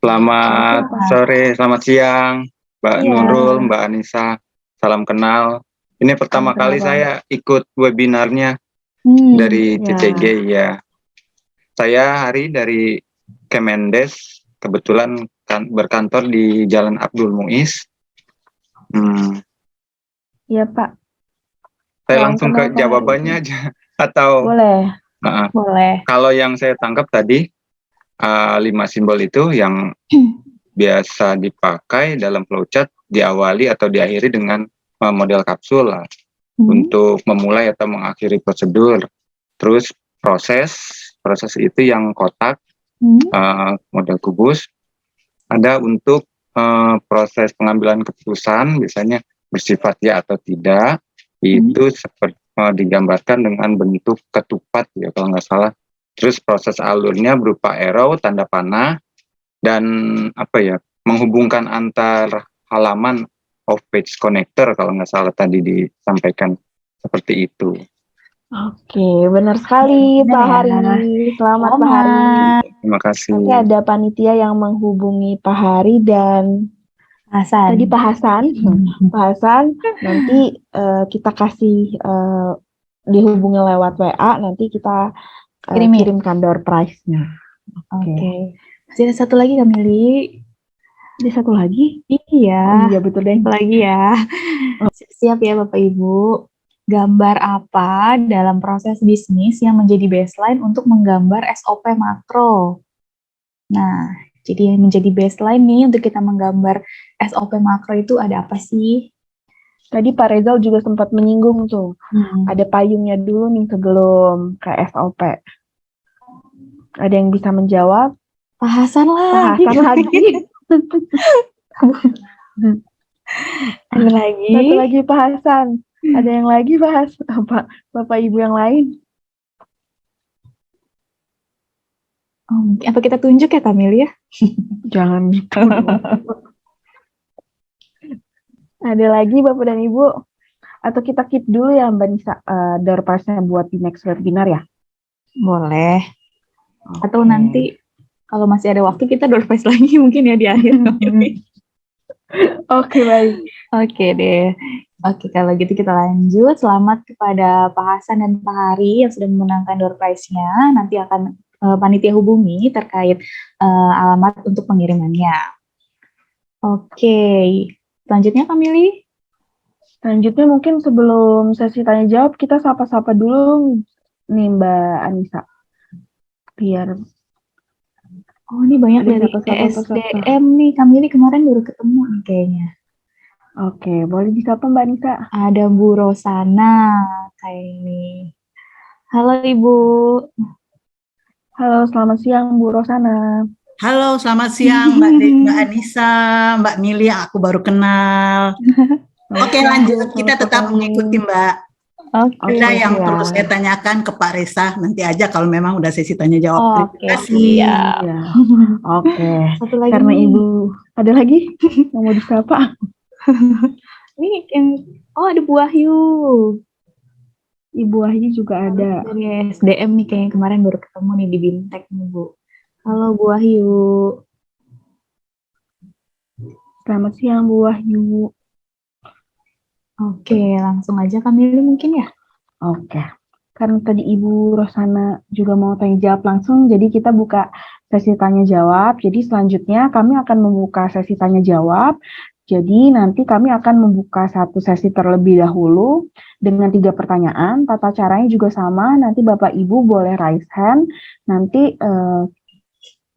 Selamat sore, selamat siang, Mbak Nurul, Mbak Anissa. Salam kenal. Ini pertama kali saya ikut webinarnya dari CCG ya. Saya Hari dari Kemendes, kebetulan berkantor di Jalan Abdul Muiz. Iya Pak. Saya langsung ke jawabannya aja atau? Boleh. Boleh. Kalau yang saya tangkap tadi 5 simbol itu yang biasa dipakai dalam flowchart diawali atau diakhiri dengan model kapsul untuk memulai atau mengakhiri prosedur. Terus proses itu yang kotak, model kubus. Ada untuk proses pengambilan keputusan, biasanya bersifat ya atau tidak, itu seperti digambarkan dengan bentuk ketupat ya kalau nggak salah. Terus proses alurnya berupa arrow, tanda panah, dan menghubungkan antar halaman off page connector kalau nggak salah tadi disampaikan seperti itu. Oke, benar sekali Pak Hari. Selamat Pak Hari. Terima kasih. Nanti ada panitia yang menghubungi Pak Hari dan Hasan. Tadi Pak Hasan. Pak Hasan, nanti kita kasih dihubungi lewat WA, nanti kita kirimkan door prize-nya. Oke. Masih ada satu lagi Kamili. Ada satu lagi? Iya, Oh iya betul deh. lagi ya. Siap ya Bapak Ibu. Gambar apa dalam proses bisnis yang menjadi baseline untuk menggambar SOP makro? Nah, jadi yang menjadi baseline nih untuk kita menggambar SOP makro itu ada apa sih? Tadi Pak Rezal juga sempat menyinggung tuh. Ada payungnya dulu nih sebelum ke SOP. Ada yang bisa menjawab? Pak Hasan Pak lagi. Hasan lagi. Ada lagi? Satu lagi Pak Hasan. Ada yang lagi bahas Bapak Ibu yang lain? Oh, apa kita tunjuk ya Kamil ya? Jangan gitu dong. Ada lagi Bapak dan Ibu? Atau kita keep dulu ya Mbak Nisa, door prize-nya buat di next webinar ya? Boleh. Atau nanti kalau masih ada waktu kita door prize lagi mungkin ya di akhir. Oke, baik. Oke deh. Oke, kalau gitu kita lanjut. Selamat kepada Pak Hasan dan Pak Hari yang sudah memenangkan door prize-nya. Nanti akan panitia hubungi terkait alamat untuk pengirimannya. Oke, selanjutnya Kamili. Selanjutnya mungkin sebelum sesi tanya jawab, kita sapa-sapa dulu nih Mbak Anissa. Biar Oh, ini banyak ada dari sapa-sapa. ESDM nih. Kamili kemarin baru ketemu nih kayaknya. Oke, boleh disapa Mbak Anissa. Ada Bu Rosana kayak ini. Halo Ibu. Halo, selamat siang Bu Rosana. Halo, selamat siang Mbak Anissa, Mbak Mili yang aku baru kenal. Oke, lanjut. Kita tetap mengikuti Mbak. Oke. Ada yang perlu saya tanyakan ke Pak Reza nanti aja kalau memang udah sesi tanya jawab. Terima kasih. Ya. Oke. Satu lagi Karena nih. Ibu ada lagi yang mau disapa? Ini yang ada Bu Wahyu. Ibu Wahyu juga ada. Dari SDM nih kayaknya kemarin baru ketemu nih di Bintek nih Bu. Halo Bu Wahyu. Selamat siang Bu Wahyu. Oke, langsung aja Kamili mungkin ya. Oke. Karena tadi Ibu Rosana juga mau tanya jawab langsung, jadi kita buka sesi tanya jawab. Jadi selanjutnya kami akan membuka sesi tanya jawab. Jadi nanti kami akan membuka satu sesi terlebih dahulu dengan 3 pertanyaan. Tata caranya juga sama, nanti Bapak Ibu boleh raise hand, nanti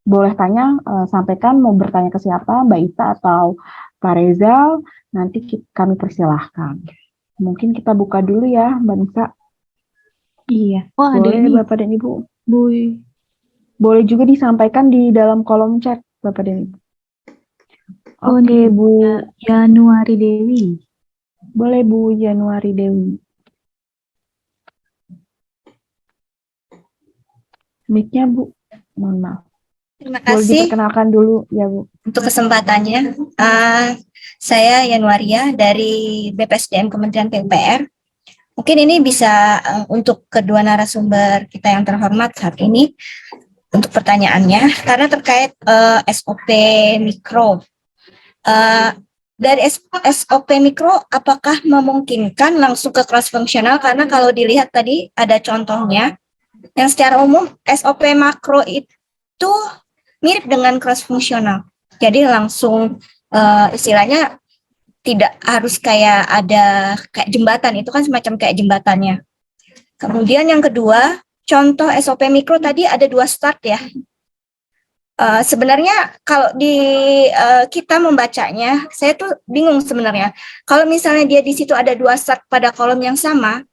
boleh tanya, sampaikan mau bertanya ke siapa, Mbak Ita atau Pak Rezal, nanti kami persilahkan. Mungkin kita buka dulu ya Mbak Nisa. Iya. Oh, ada boleh ini. Bapak dan Ibu. Bu. Boleh juga disampaikan di dalam kolom chat Bapak dan Ibu. Oke, Bu Januari Dewi. Boleh Bu Januari Dewi. Mic-nya Bu, mohon maaf. Terima Boleh kasih diperkenalkan dulu ya Bu. untuk kesempatannya. Saya Yanuaria dari BPSDM Kementerian PUPR. Mungkin ini bisa untuk kedua narasumber kita yang terhormat saat ini untuk pertanyaannya, karena terkait SOP mikro. Dari SOP mikro, apakah memungkinkan langsung ke cross fungsional? Karena kalau dilihat tadi ada contohnya, yang secara umum SOP makro itu mirip dengan cross fungsional. Jadi langsung istilahnya tidak harus kayak ada kayak jembatan, itu kan semacam kayak jembatannya. Kemudian yang kedua, contoh SOP mikro tadi ada 2 start ya. Sebenarnya kalau di kita membacanya, saya tuh bingung sebenarnya. Kalau misalnya dia di situ ada 2 start pada kolom yang sama,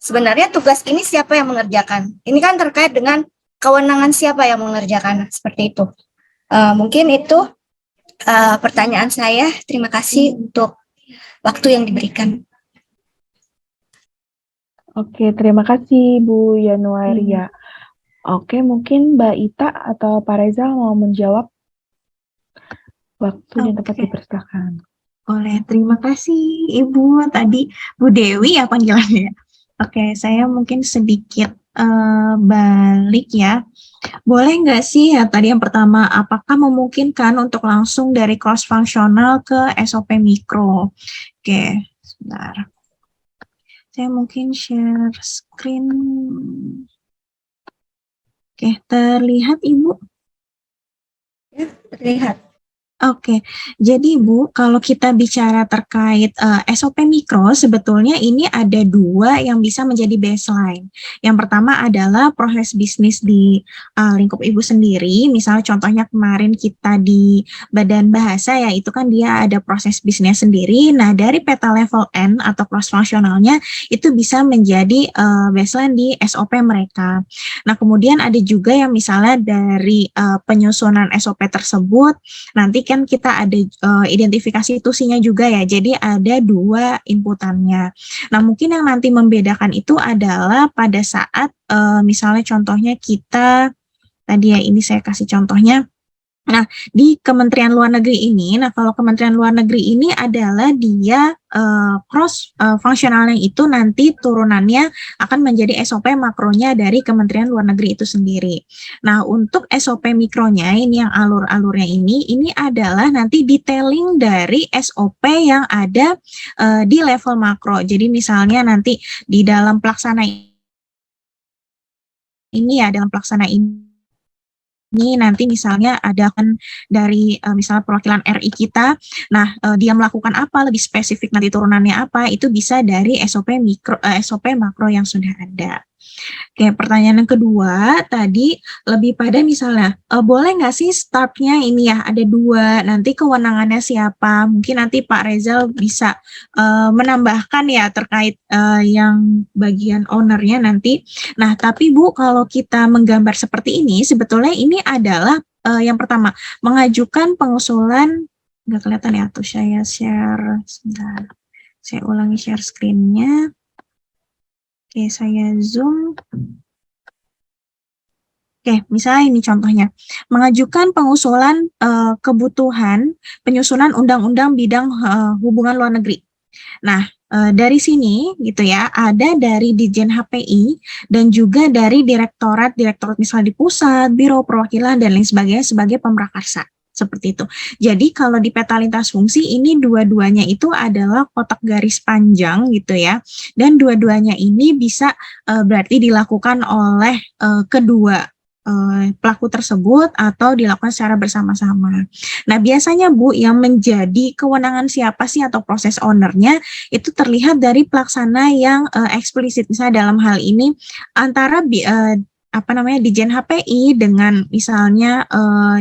sebenarnya tugas ini siapa yang mengerjakan? Ini kan terkait dengan kewenangan siapa yang mengerjakan, seperti itu. Mungkin itu pertanyaan saya. Terima kasih untuk waktu yang diberikan. Oke, terima kasih Bu Yanuaria. Oke, mungkin Mbak Ita atau Pak Reza mau menjawab. Waktu dan tempat dipersilakan. Boleh, terima kasih Ibu. Tadi Bu Dewi ya panggilannya. Oke, saya mungkin sedikit balik ya. Boleh nggak sih ya tadi yang pertama, apakah memungkinkan untuk langsung dari cross fungsional ke SOP mikro? Oke, sebentar. Saya mungkin share screen. Oke, terlihat Ibu? Ya, terlihat. Oke, jadi Bu, kalau kita bicara terkait SOP mikro, sebetulnya ini ada dua yang bisa menjadi baseline. Yang pertama adalah proses bisnis di lingkup Ibu sendiri, misalnya contohnya kemarin kita di Badan Bahasa ya, itu kan dia ada proses bisnis sendiri. Nah, dari peta level N atau cross functionalnya itu bisa menjadi baseline di SOP mereka. Nah, kemudian ada juga yang misalnya dari penyusunan SOP tersebut, nanti kan kita ada identifikasi tusinya juga ya, jadi ada dua inputannya. Nah, mungkin yang nanti membedakan itu adalah pada saat misalnya contohnya kita, tadi ya ini saya kasih contohnya. Nah, di Kementerian Luar Negeri ini, kalau Kementerian Luar Negeri ini adalah dia cross fungsionalnya itu nanti turunannya akan menjadi SOP makronya dari Kementerian Luar Negeri itu sendiri. Nah, untuk SOP mikronya ini yang alur-alurnya ini adalah nanti detailing dari SOP yang ada di level makro. Jadi misalnya nanti di dalam pelaksana ini ya, dalam pelaksana ini nanti misalnya ada kan dari misalnya perwakilan RI kita, nah dia melakukan apa, lebih spesifik nanti turunannya apa, itu bisa dari SOP makro yang sudah ada. Oke, pertanyaan yang kedua tadi lebih pada misalnya, boleh nggak sih startnya ini ya ada dua, nanti kewenangannya siapa? Mungkin nanti Pak Rezal bisa menambahkan ya terkait yang bagian ownernya nanti. Nah, tapi Bu, kalau kita menggambar seperti ini, sebetulnya ini adalah yang pertama, mengajukan pengusulan, nggak kelihatan ya, tuh saya share, sebentar. Saya ulangi share screen-nya. Oke, saya zoom. Oke, misalnya ini contohnya, mengajukan pengusulan kebutuhan penyusunan undang-undang bidang hubungan luar negeri. Nah, dari sini gitu ya, ada dari Ditjen HPI dan juga dari direktorat misalnya di pusat, biro perwakilan dan lain sebagainya sebagai pemrakarsa. Seperti itu. Jadi kalau di peta lintas fungsi ini dua-duanya itu adalah kotak garis panjang gitu ya. Dan dua-duanya ini bisa berarti dilakukan oleh kedua pelaku tersebut atau dilakukan secara bersama-sama. Nah, biasanya Bu, yang menjadi kewenangan siapa sih atau proses ownernya itu terlihat dari pelaksana yang eksplisit. Misalnya dalam hal ini antara Ditjen HPI dengan misalnya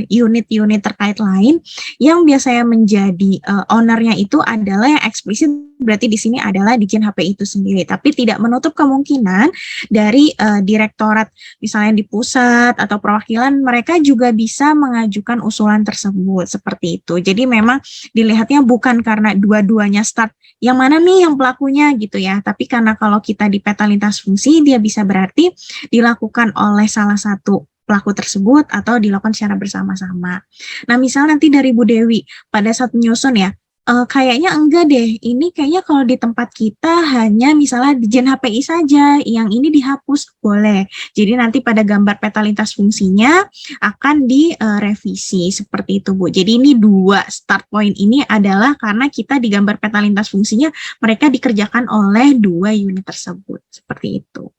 unit-unit terkait lain yang biasanya menjadi ownernya itu adalah yang eksplisit, berarti di sini adalah Ditjen HPI itu sendiri, tapi tidak menutup kemungkinan dari direktorat misalnya di pusat atau perwakilan mereka juga bisa mengajukan usulan tersebut seperti itu. Jadi memang dilihatnya bukan karena dua-duanya start yang mana nih yang pelakunya gitu ya, tapi karena kalau kita di peta lintas fungsi dia bisa berarti dilakukan oleh salah satu pelaku tersebut atau dilakukan secara bersama-sama. Nah, misal nanti dari Bu Dewi pada saat menyusun ya, kayaknya enggak deh, ini kayaknya kalau di tempat kita hanya misalnya Ditjen HPI saja, yang ini dihapus, boleh. Jadi nanti pada gambar peta lintas fungsinya akan direvisi seperti itu Bu. Jadi ini dua start point ini adalah karena kita di gambar peta lintas fungsinya mereka dikerjakan oleh dua unit tersebut, seperti itu.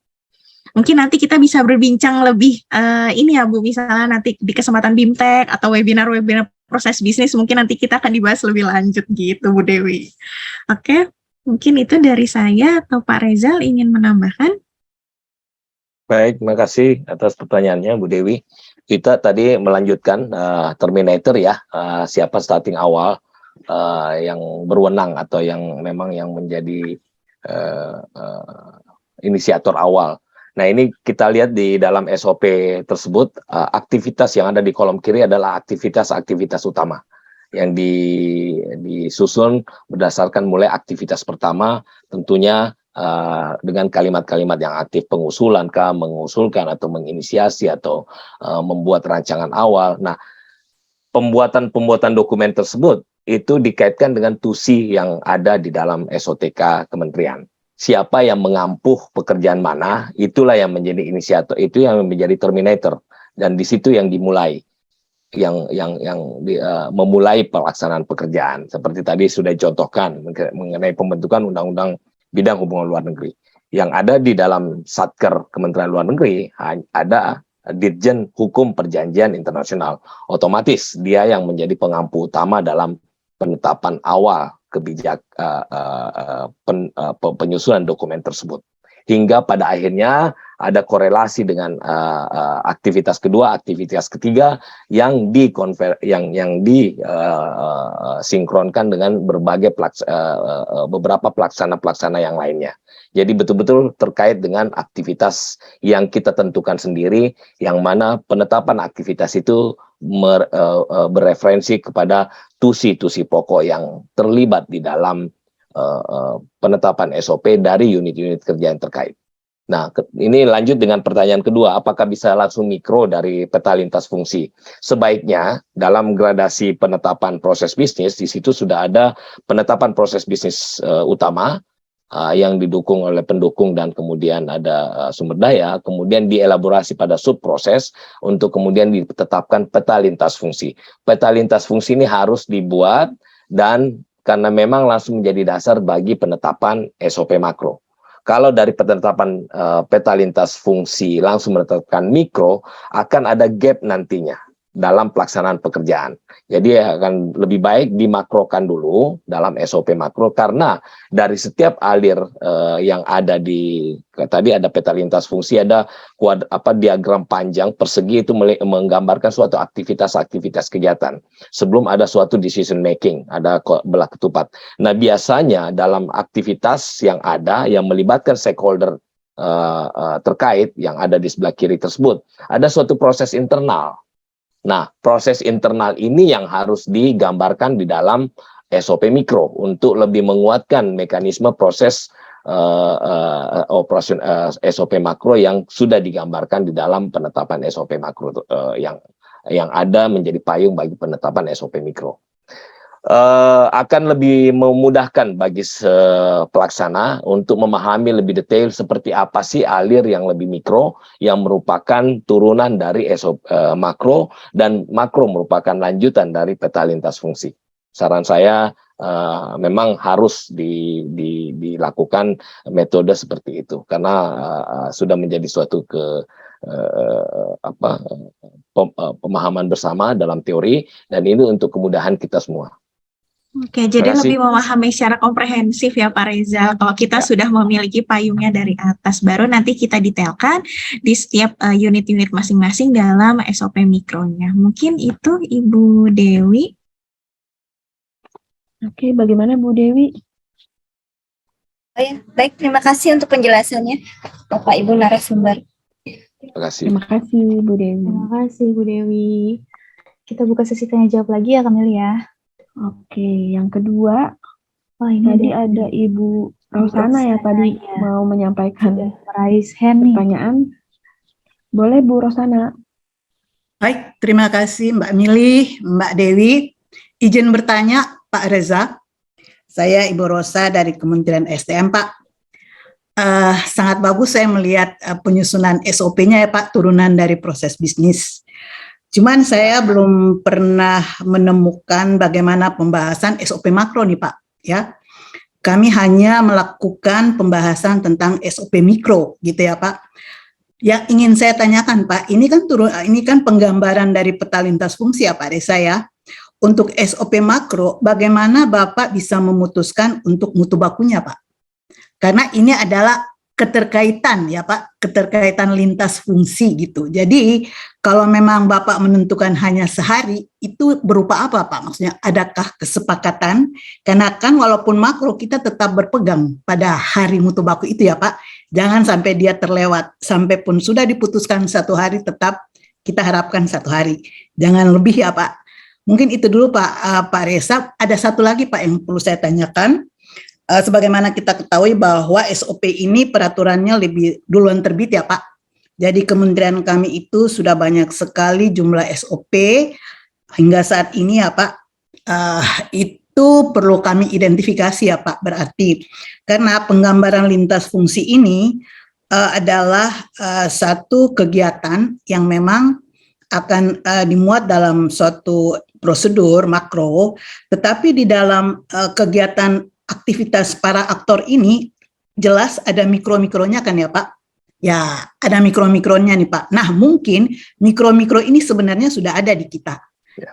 Mungkin nanti kita bisa berbincang lebih ini ya Bu, misalnya nanti di kesempatan BIMTEK atau webinar-webinar proses bisnis mungkin nanti kita akan dibahas lebih lanjut gitu Bu Dewi. Oke, mungkin itu dari saya atau Pak Rezal ingin menambahkan? Baik, terima kasih atas pertanyaannya Bu Dewi. Kita tadi melanjutkan terminator ya, siapa starting awal yang berwenang atau yang memang yang menjadi inisiator awal. Nah, ini kita lihat di dalam SOP tersebut, aktivitas yang ada di kolom kiri adalah aktivitas-aktivitas utama yang disusun berdasarkan mulai aktivitas pertama, tentunya dengan kalimat-kalimat yang aktif, pengusulan, mengusulkan atau menginisiasi atau membuat rancangan awal. Nah, pembuatan dokumen tersebut itu dikaitkan dengan tusi yang ada di dalam SOTK kementerian. Siapa yang mengampuh pekerjaan mana, itulah yang menjadi inisiator, itu yang menjadi terminator, dan di situ yang dimulai, yang memulai pelaksanaan pekerjaan. Seperti tadi sudah dicontohkan mengenai pembentukan undang-undang bidang hubungan luar negeri, yang ada di dalam Satker Kementerian Luar Negeri ada Dirjen Hukum Perjanjian Internasional. Otomatis dia yang menjadi pengampu utama dalam penetapan awal penyusunan dokumen tersebut. Hingga pada akhirnya ada korelasi dengan aktivitas kedua, aktivitas ketiga yang disinkronkan dengan berbagai beberapa pelaksana yang lainnya. Jadi betul-betul terkait dengan aktivitas yang kita tentukan sendiri, yang mana penetapan aktivitas itu bereferensi kepada tusi-tusi pokok yang terlibat di dalam penetapan SOP dari unit-unit kerja yang terkait. Nah, ini lanjut dengan pertanyaan kedua, apakah bisa langsung mikro dari peta lintas fungsi? Sebaiknya dalam gradasi penetapan proses bisnis, di situ sudah ada penetapan proses bisnis utama, yang didukung oleh pendukung dan kemudian ada sumber daya, kemudian dielaborasi pada subproses untuk kemudian ditetapkan peta lintas fungsi. Peta lintas fungsi ini harus dibuat dan karena memang langsung menjadi dasar bagi penetapan SOP makro. Kalau dari penetapan peta lintas fungsi langsung menetapkan mikro, akan ada gap nantinya dalam pelaksanaan pekerjaan. Jadi akan lebih baik dimakrokan dulu dalam SOP makro, karena dari setiap alir yang ada di tadi ada peta lintas fungsi, ada diagram panjang persegi itu menggambarkan suatu aktivitas kegiatan sebelum ada suatu decision making, ada belah ketupat. Nah, biasanya dalam aktivitas yang ada yang melibatkan stakeholder terkait yang ada di sebelah kiri tersebut, ada suatu proses internal. Nah, proses internal ini yang harus digambarkan di dalam SOP mikro untuk lebih menguatkan mekanisme proses operasi SOP makro yang sudah digambarkan di dalam penetapan SOP makro yang ada menjadi payung bagi penetapan SOP mikro. Akan lebih memudahkan bagi pelaksana untuk memahami lebih detail seperti apa sih alir yang lebih mikro yang merupakan turunan dari SOP makro, dan makro merupakan lanjutan dari peta lintas fungsi. Saran saya memang harus dilakukan metode seperti itu karena sudah menjadi suatu pemahaman bersama dalam teori, dan ini untuk kemudahan kita semua. Oke, jadi lebih memahami secara komprehensif ya Pak Reza. Kalau kita sudah memiliki payungnya dari atas, baru nanti kita detailkan di setiap unit-unit masing-masing dalam SOP mikronya. Mungkin itu Ibu Dewi. Oke, bagaimana Bu Dewi? Oh ya, baik, terima kasih untuk penjelasannya Bapak Ibu narasumber. Terima kasih. Terima kasih Bu Dewi. Terima kasih Bu Dewi. Kita buka sesi tanya jawab lagi ya Kamil ya. Oke, yang kedua, ini tadi ada Ibu Rosana ya tadi mau menyampaikan raise hand nih. Pertanyaan. Boleh Bu Rosana. Baik, terima kasih Mbak Mili, Mbak Dewi. Izin bertanya Pak Reza. Saya Ibu Rosa dari Kementerian SDM Pak. Sangat bagus saya melihat penyusunan SOP-nya ya Pak, turunan dari proses bisnis. Cuman saya belum pernah menemukan bagaimana pembahasan SOP makro nih Pak, ya. Kami hanya melakukan pembahasan tentang SOP mikro gitu ya Pak. Yang ingin saya tanyakan Pak, ini kan penggambaran dari peta lintas fungsi ya Pak Reza ya. Untuk SOP makro, bagaimana Bapak bisa memutuskan untuk mutu bakunya Pak? Karena ini adalah keterkaitan ya Pak, keterkaitan lintas fungsi gitu. Jadi kalau memang Bapak menentukan hanya sehari, itu berupa apa Pak? Maksudnya adakah kesepakatan? Karena kan walaupun makro kita tetap berpegang pada hari mutu baku itu ya Pak. Jangan sampai dia terlewat, sampai pun sudah diputuskan 1 hari tetap kita harapkan 1 hari. Jangan lebih ya Pak. Mungkin itu dulu Pak Reza. Ada satu lagi Pak yang perlu saya tanyakan. Sebagaimana kita ketahui bahwa SOP ini peraturannya lebih duluan terbit ya Pak. Jadi kementerian kami itu sudah banyak sekali jumlah SOP hingga saat ini ya Pak. Itu perlu kami identifikasi ya Pak. Berarti karena penggambaran lintas fungsi ini adalah satu kegiatan yang memang akan dimuat dalam suatu prosedur makro, tetapi di dalam kegiatan aktivitas para aktor ini jelas ada mikro-mikronya kan ya Pak. Ya, ada mikro-mikronya nih Pak. Nah, mungkin mikro-mikro ini sebenarnya sudah ada di kita.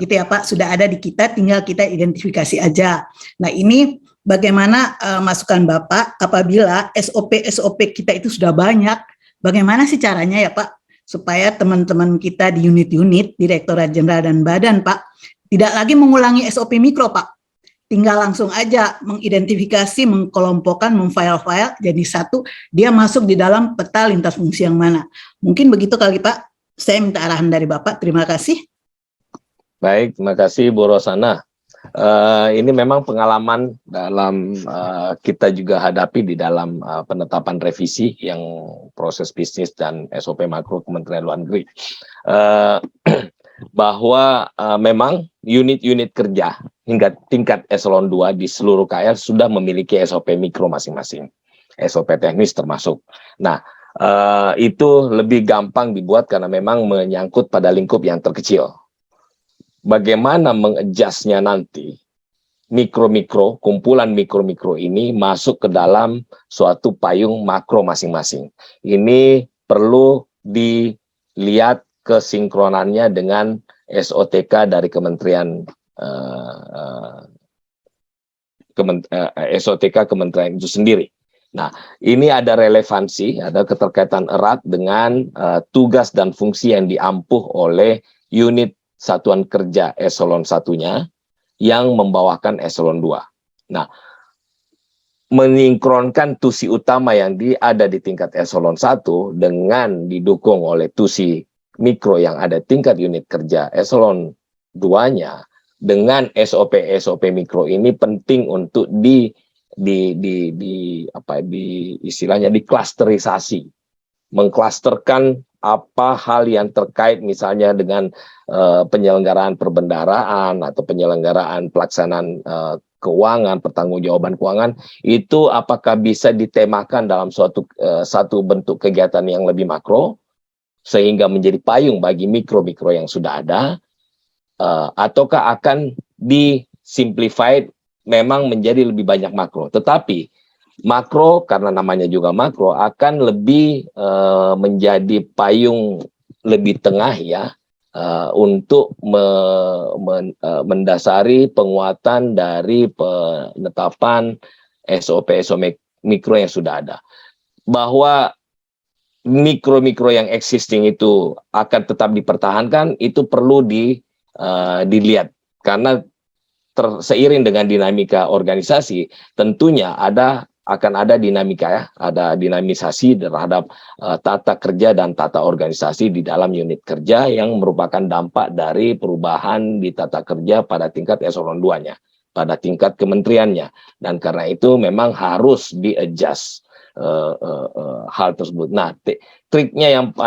Gitu ya Pak, sudah ada di kita, tinggal kita identifikasi aja. Nah, ini bagaimana masukan Bapak apabila SOP kita itu sudah banyak, bagaimana sih caranya ya Pak, supaya teman-teman kita di unit-unit, Direktorat Jenderal dan Badan Pak, tidak lagi mengulangi SOP mikro Pak, tinggal langsung aja mengidentifikasi, mengkelompokkan, memfile-file jadi satu, dia masuk di dalam peta lintas fungsi yang mana. Mungkin begitu kali Pak, saya minta arahan dari Bapak, terima kasih. Baik, terima kasih Bu Rosana. Ini memang pengalaman dalam kita juga hadapi di dalam penetapan revisi yang proses bisnis dan SOP makro Kementerian Luar Negeri. Bahwa memang unit-unit kerja hingga tingkat eselon 2 di seluruh KL sudah memiliki SOP mikro masing-masing, SOP teknis termasuk. Nah, itu lebih gampang dibuat karena memang menyangkut pada lingkup yang terkecil. Bagaimana mengadjustnya nanti mikro-mikro, kumpulan mikro-mikro ini masuk ke dalam suatu payung makro masing-masing. Ini perlu dilihat kesinkronannya dengan SOTK dari Kementerian SOTK Kementerian itu sendiri. Nah, ini ada relevansi, ada keterkaitan erat dengan tugas dan fungsi yang diampuh oleh unit satuan kerja eselon 1-nya yang membawakan eselon 2. Nah, mensinkronkan tusi utama yang ada di tingkat eselon 1 dengan didukung oleh tusi mikro yang ada tingkat unit kerja eselon 2-nya dengan SOP mikro ini penting untuk istilahnya diklasterisasi, mengklasterkan apa hal yang terkait misalnya dengan penyelenggaraan perbendaraan atau penyelenggaraan pelaksanaan keuangan, pertanggungjawaban keuangan, itu apakah bisa ditemakan dalam satu bentuk kegiatan yang lebih makro sehingga menjadi payung bagi mikro-mikro yang sudah ada, ataukah akan disimplified memang menjadi lebih banyak makro. Tetapi makro, karena namanya juga makro, akan lebih menjadi payung lebih tengah ya, untuk mendasari penguatan dari penetapan SOP mikro yang sudah ada. Bahwa mikro-mikro yang existing itu akan tetap dipertahankan, itu perlu dilihat. Karena seiring dengan dinamika organisasi, tentunya akan ada dinamika ya, ada dinamisasi terhadap tata kerja dan tata organisasi di dalam unit kerja yang merupakan dampak dari perubahan di tata kerja pada tingkat eselon 2-nya, pada tingkat kementeriannya, dan karena itu memang harus di-adjust hal tersebut. Nah, triknya yang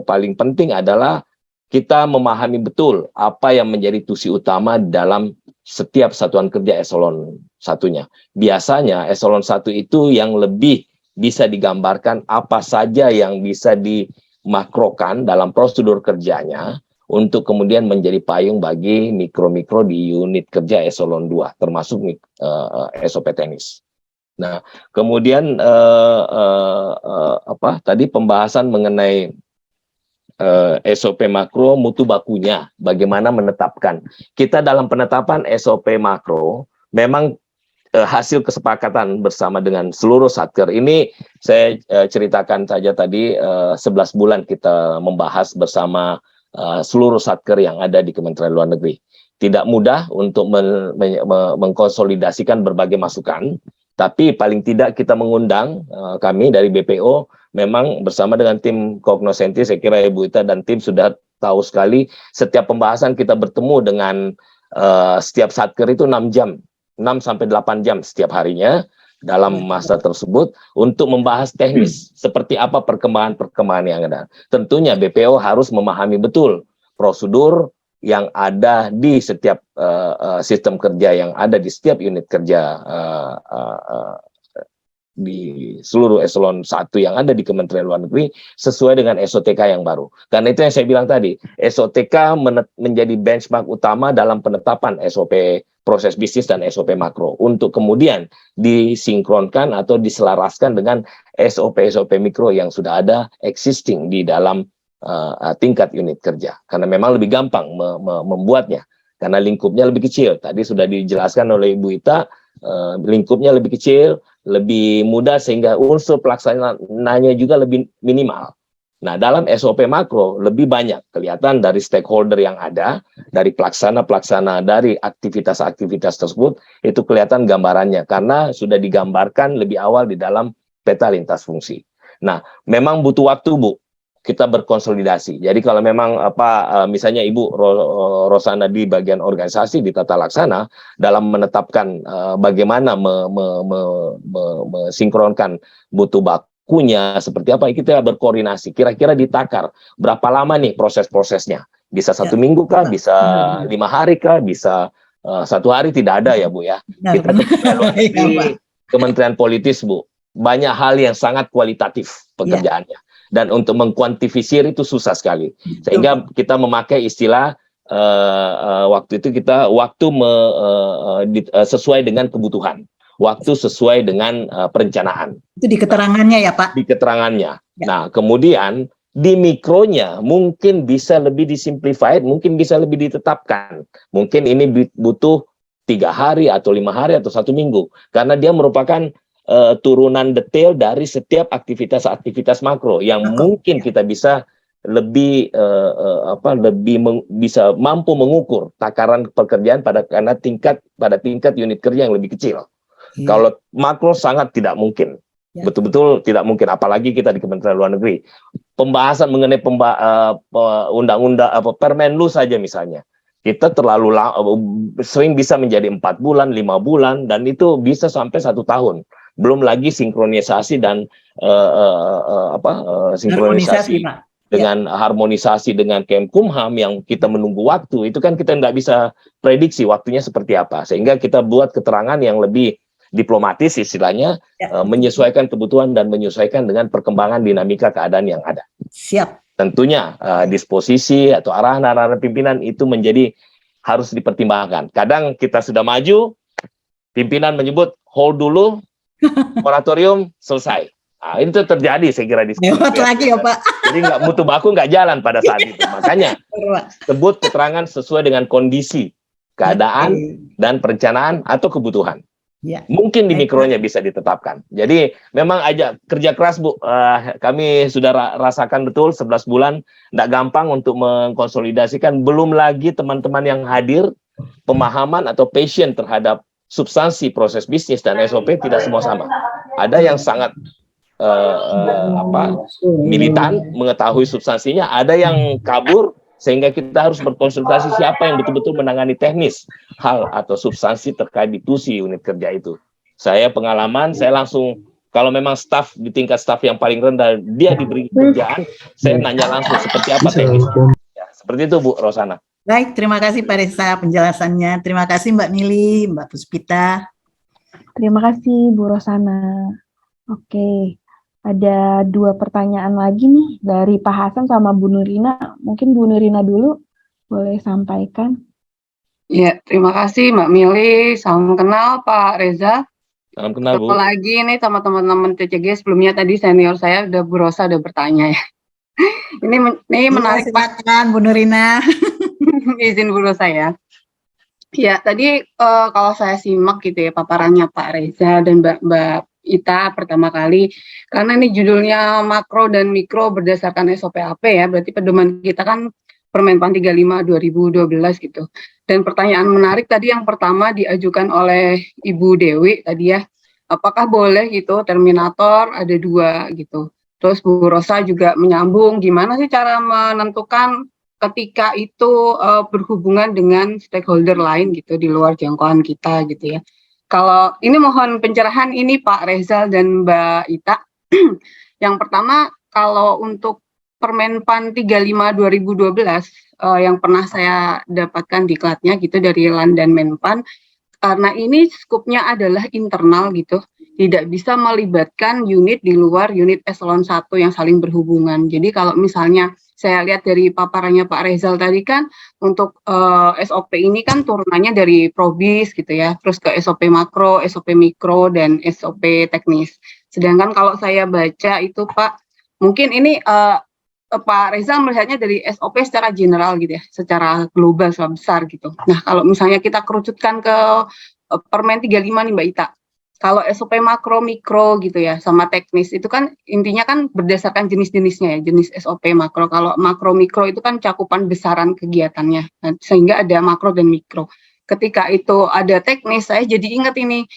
paling penting adalah kita memahami betul apa yang menjadi tusi utama dalam setiap satuan kerja eselon 1-nya. Biasanya eselon 1 itu yang lebih bisa digambarkan apa saja yang bisa dimakrokan dalam prosedur kerjanya untuk kemudian menjadi payung bagi mikro-mikro di unit kerja eselon 2, termasuk SOP teknis. Nah, kemudian tadi pembahasan mengenai SOP makro mutu bakunya, bagaimana menetapkan. Kita dalam penetapan SOP makro memang hasil kesepakatan bersama dengan seluruh satker. Ini saya ceritakan saja tadi 11 bulan kita membahas bersama seluruh satker yang ada di Kementerian Luar Negeri. Tidak mudah untuk mengkonsolidasikan berbagai masukan, tapi paling tidak kita mengundang, kami dari BPO memang bersama dengan tim Cognoscenti, saya kira Ibu Ita dan tim sudah tahu sekali, setiap pembahasan kita bertemu dengan setiap satker itu 6 jam, 6-8 jam setiap harinya dalam masa tersebut untuk membahas teknis, seperti apa perkembangan yang ada. Tentunya BPO harus memahami betul prosedur yang ada di setiap sistem kerja yang ada di setiap unit kerja di seluruh eselon 1 yang ada di Kementerian Luar Negeri sesuai dengan SOTK yang baru. Karena itu yang saya bilang tadi, SOTK menjadi benchmark utama dalam penetapan SOP proses bisnis dan SOP makro untuk kemudian disinkronkan atau diselaraskan dengan SOP-SOP mikro yang sudah ada existing di dalam tingkat unit kerja. Karena memang lebih gampang membuatnya karena lingkupnya lebih kecil. Tadi sudah dijelaskan oleh Ibu Ita, lingkupnya lebih kecil, lebih mudah sehingga unsur pelaksanaannya juga lebih minimal. Nah, dalam SOP makro lebih banyak kelihatan dari stakeholder yang ada, dari pelaksana-pelaksana, dari aktivitas-aktivitas tersebut, itu kelihatan gambarannya karena sudah digambarkan lebih awal di dalam peta lintas fungsi. Nah, memang butuh waktu, Bu, kita berkonsolidasi. Jadi kalau memang misalnya Ibu Rosana di bagian organisasi di tata laksana dalam menetapkan bagaimana mesinkronkan butuh bakunya seperti apa, kita berkoordinasi. Kira-kira ditakar berapa lama nih proses-prosesnya? Bisa 1 minggu kah? Bisa 5 hari kah? Bisa 1 hari? Tidak ada ya, Bu ya. Kita di Kementerian Politis, Bu, banyak hal yang sangat kualitatif pekerjaannya. Dan untuk mengkuantifisir itu susah sekali. Sehingga kita memakai istilah waktu itu kita sesuai dengan kebutuhan. Waktu sesuai dengan perencanaan. Itu di keterangannya ya, Pak? Di keterangannya. Ya. Nah, kemudian di mikronya mungkin bisa lebih disimplified, mungkin bisa lebih ditetapkan. Mungkin ini butuh 3 hari atau 5 hari atau 1 minggu. Karena dia merupakan turunan detail dari setiap aktivitas-aktivitas makro yang mungkin kita bisa lebih bisa mampu mengukur takaran pekerjaan pada tingkat unit kerja yang lebih kecil. Kalau makro sangat tidak mungkin, betul-betul tidak mungkin. Apalagi kita di Kementerian Luar Negeri, pembahasan mengenai undang-undang Permenlu saja misalnya, kita terlalu sering bisa menjadi 4 bulan, 5 bulan, dan itu bisa sampai 1 tahun. Belum lagi sinkronisasi dan sinkronisasi dengan harmonisasi dengan Kemkumham yang kita menunggu waktu. Itu kan kita nggak bisa prediksi waktunya seperti apa. Sehingga kita buat keterangan yang lebih diplomatis istilahnya, menyesuaikan kebutuhan dan menyesuaikan dengan perkembangan dinamika keadaan yang ada. Siap. Tentunya disposisi atau arahan pimpinan itu harus dipertimbangkan. Kadang kita sudah maju, pimpinan menyebut hold dulu, moratorium selesai. Nah, itu terjadi saya kira di sini. Lagi ya, Pak. Jadi nggak mutu baku nggak jalan pada saat itu. Makanya sebut keterangan sesuai dengan kondisi, keadaan, dan perencanaan atau kebutuhan. Ya. Mungkin di mikronya bisa ditetapkan. Jadi memang kerja keras, Bu. Kami sudah rasakan betul 11 bulan. Nggak gampang untuk mengkonsolidasikan. Belum lagi teman-teman yang hadir, pemahaman atau passion terhadap substansi proses bisnis dan SOP tidak semua sama. Ada yang sangat militan mengetahui substansinya, ada yang kabur sehingga kita harus berkonsultasi siapa yang betul-betul menangani teknis hal atau substansi terkait diskusi unit kerja itu. Saya pengalaman, saya langsung kalau memang staf di tingkat staf yang paling rendah dia diberi kerjaan, saya nanya langsung seperti apa teknis. Ya, seperti itu Bu Rosana. Baik, terima kasih Pak Reza penjelasannya. Terima kasih Mbak Mili, Mbak Puspita. Terima kasih Bu Rosana. Oke, ada 2 pertanyaan lagi nih dari Pak Hasan sama Bu Nurina. Mungkin Bu Nurina dulu boleh sampaikan. Ya, terima kasih Mbak Mili. Salam kenal Pak Reza. Salam kenal Bu. Lagi nih sama teman-teman TCG sebelumnya tadi senior saya Bu Rosa udah bertanya ya. Ini menarik Pak. Silakan Bu Nurina. Izin Bu Rosa ya. Ya, tadi kalau saya simak gitu ya paparannya Pak Reza dan Mbak Ita pertama kali, karena ini judulnya makro dan mikro berdasarkan SOP-AP ya, berarti pedoman kita kan Permenpan 35 2012 gitu. Dan pertanyaan menarik tadi yang pertama diajukan oleh Ibu Dewi tadi ya, apakah boleh gitu terminator ada 2 gitu. Terus Bu Rosa juga menyambung gimana sih cara menentukan ketika itu berhubungan dengan stakeholder lain gitu di luar jangkauan kita gitu ya. Kalau ini mohon pencerahan ini Pak Rezal dan Mbak Ita. Yang pertama kalau untuk Permenpan 35 2012 yang pernah saya dapatkan diklatnya gitu dari LAN dan Menpan, karena ini skupnya adalah internal gitu. tidak bisa melibatkan unit di luar unit eselon 1 yang saling berhubungan. Jadi kalau misalnya saya lihat dari paparannya Pak Rezal tadi kan, untuk SOP ini kan turunannya dari Probis gitu ya, terus ke SOP makro, SOP mikro, dan SOP teknis. Sedangkan kalau saya baca itu Pak, mungkin ini Pak Reza melihatnya dari SOP secara general gitu ya, secara global, secara besar gitu. Nah, kalau misalnya kita kerucutkan ke Permen 35 nih Mbak Ita, kalau SOP makro, mikro gitu ya, sama teknis, itu kan intinya kan berdasarkan jenis-jenisnya ya, jenis SOP makro. Kalau makro, mikro itu kan cakupan besaran kegiatannya, sehingga ada makro dan mikro. Ketika itu ada teknis, saya jadi ingat ini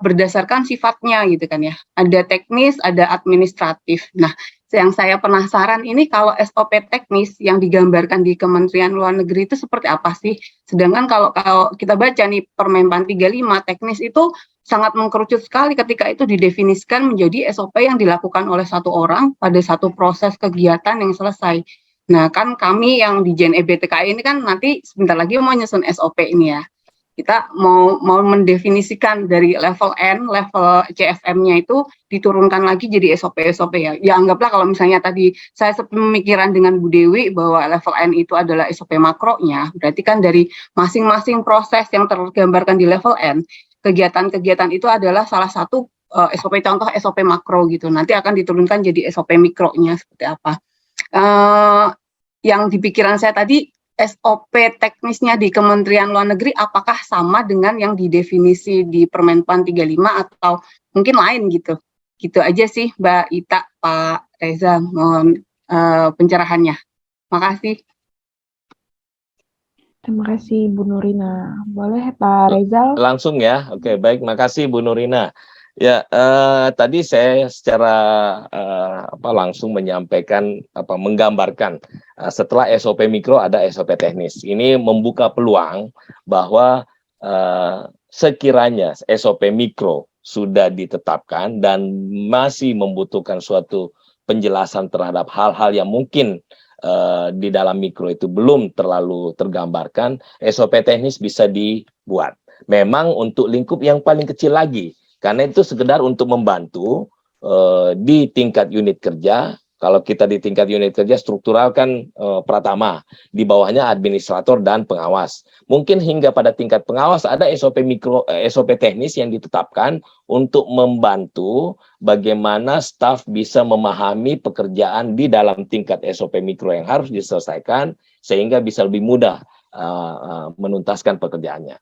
berdasarkan sifatnya gitu kan ya. Ada teknis, ada administratif. Nah, yang saya penasaran ini kalau SOP teknis yang digambarkan di Kementerian Luar Negeri itu seperti apa sih? Sedangkan kalau kita baca nih Permenpan 35, teknis itu sangat mengkerucut sekali ketika itu didefinisikan menjadi SOP yang dilakukan oleh satu orang pada satu proses kegiatan yang selesai. Nah, kan kami yang di Jen EBTKI ini kan nanti sebentar lagi mau nyusun SOP ini ya. Kita mau mendefinisikan dari level N, level CFM-nya itu diturunkan lagi jadi SOP-SOP ya. Ya anggaplah kalau misalnya tadi saya sepemikiran dengan Bu Dewi bahwa level N itu adalah SOP makronya, berarti kan dari masing-masing proses yang tergambarkan di level N, kegiatan-kegiatan itu adalah salah satu SOP, contoh SOP makro gitu. Nanti akan diturunkan jadi SOP mikronya seperti apa. Yang di pikiran saya tadi, SOP teknisnya di Kementerian Luar Negeri apakah sama dengan yang didefinisi di Permenpan 35 atau mungkin lain gitu. Gitu aja sih Mbak Ita, Pak Reza, mohon pencerahannya. Makasih. Terima kasih Bu Nurina. Boleh Pak Rezal? Langsung ya. Oke, baik. Makasih Bu Nurina. Ya, tadi saya secara langsung menyampaikan, menggambarkan setelah SOP mikro ada SOP teknis. Ini membuka peluang bahwa sekiranya SOP mikro sudah ditetapkan dan masih membutuhkan suatu penjelasan terhadap hal-hal yang mungkin di dalam mikro itu belum terlalu tergambarkan, SOP teknis bisa dibuat. Memang untuk lingkup yang paling kecil lagi, karena itu sekedar untuk membantu di tingkat unit kerja. Kalau kita di tingkat unit kerja struktural kan pratama, di bawahnya administrator dan pengawas. Mungkin hingga pada tingkat pengawas ada SOP mikro, SOP teknis yang ditetapkan untuk membantu bagaimana staf bisa memahami pekerjaan di dalam tingkat SOP mikro yang harus diselesaikan sehingga bisa lebih mudah menuntaskan pekerjaannya.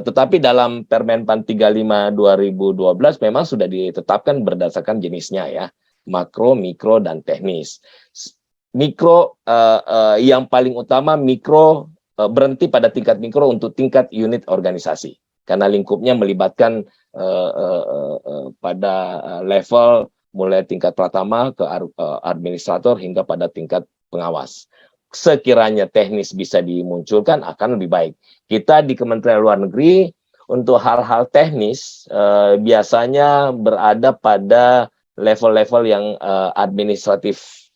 Tetapi dalam Permenpan 35 2012 memang sudah ditetapkan berdasarkan jenisnya ya, makro, mikro, dan teknis. Mikro yang paling utama mikro berhenti pada tingkat mikro untuk tingkat unit organisasi karena lingkupnya melibatkan pada level mulai tingkat pratama ke administrator hingga pada tingkat pengawas. Sekiranya teknis bisa dimunculkan akan lebih baik. Kita di Kementerian Luar Negeri untuk hal-hal teknis biasanya berada pada level-level yang administratif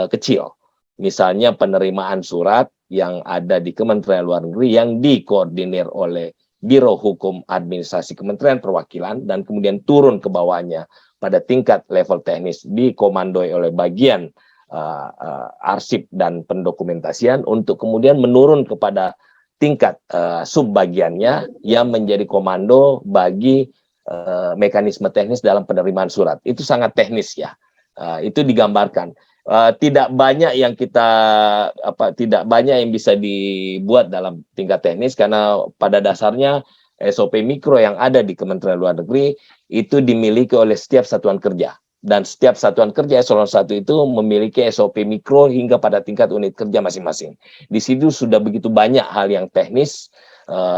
kecil. Misalnya penerimaan surat yang ada di Kementerian Luar Negeri yang dikoordinir oleh Biro Hukum Administrasi Kementerian Perwakilan dan kemudian turun ke bawahnya pada tingkat level teknis dikomandoi oleh bagian arsip dan pendokumentasian untuk kemudian menurun kepada tingkat subbagiannya yang menjadi komando bagi mekanisme teknis dalam penerimaan surat. Itu sangat teknis ya. Itu digambarkan. Tidak banyak yang tidak banyak yang bisa dibuat dalam tingkat teknis karena pada dasarnya SOP mikro yang ada di Kementerian Luar Negeri itu dimiliki oleh setiap satuan kerja. Dan setiap satuan kerja eselon 1 itu memiliki SOP mikro hingga pada tingkat unit kerja masing-masing. Di situ sudah begitu banyak hal yang teknis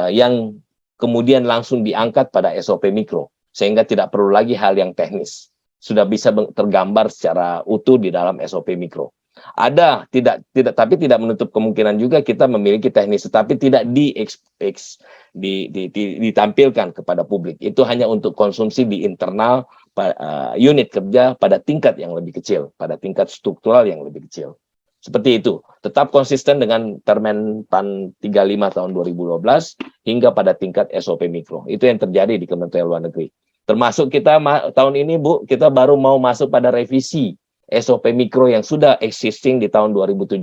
yang kemudian langsung diangkat pada SOP mikro. Sehingga tidak perlu lagi hal yang teknis. Sudah bisa tergambar secara utuh di dalam SOP mikro. Ada, tapi tidak menutup kemungkinan juga kita memiliki teknis, tetapi tidak ditampilkan kepada publik. Itu hanya untuk konsumsi di internal unit kerja pada tingkat yang lebih kecil, pada tingkat struktural yang lebih kecil. Seperti itu. Tetap konsisten dengan Permen PAN 35 tahun 2012 hingga pada tingkat SOP mikro. Itu yang terjadi di Kementerian Luar Negeri. Termasuk kita tahun ini, Bu, kita baru mau masuk pada revisi SOP mikro yang sudah existing di tahun 2017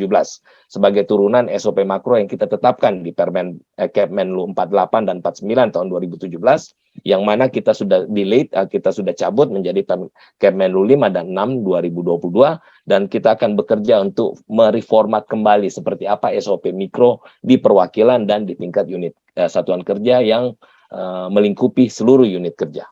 sebagai turunan SOP makro yang kita tetapkan di Permen Kepmenlu 48 dan 49 tahun 2017, yang mana kita sudah delete, kita sudah cabut menjadi Kepmenlu 5 dan 6 2022, dan kita akan bekerja untuk mereformat kembali seperti apa SOP mikro di perwakilan dan di tingkat unit satuan kerja yang melingkupi seluruh unit kerja.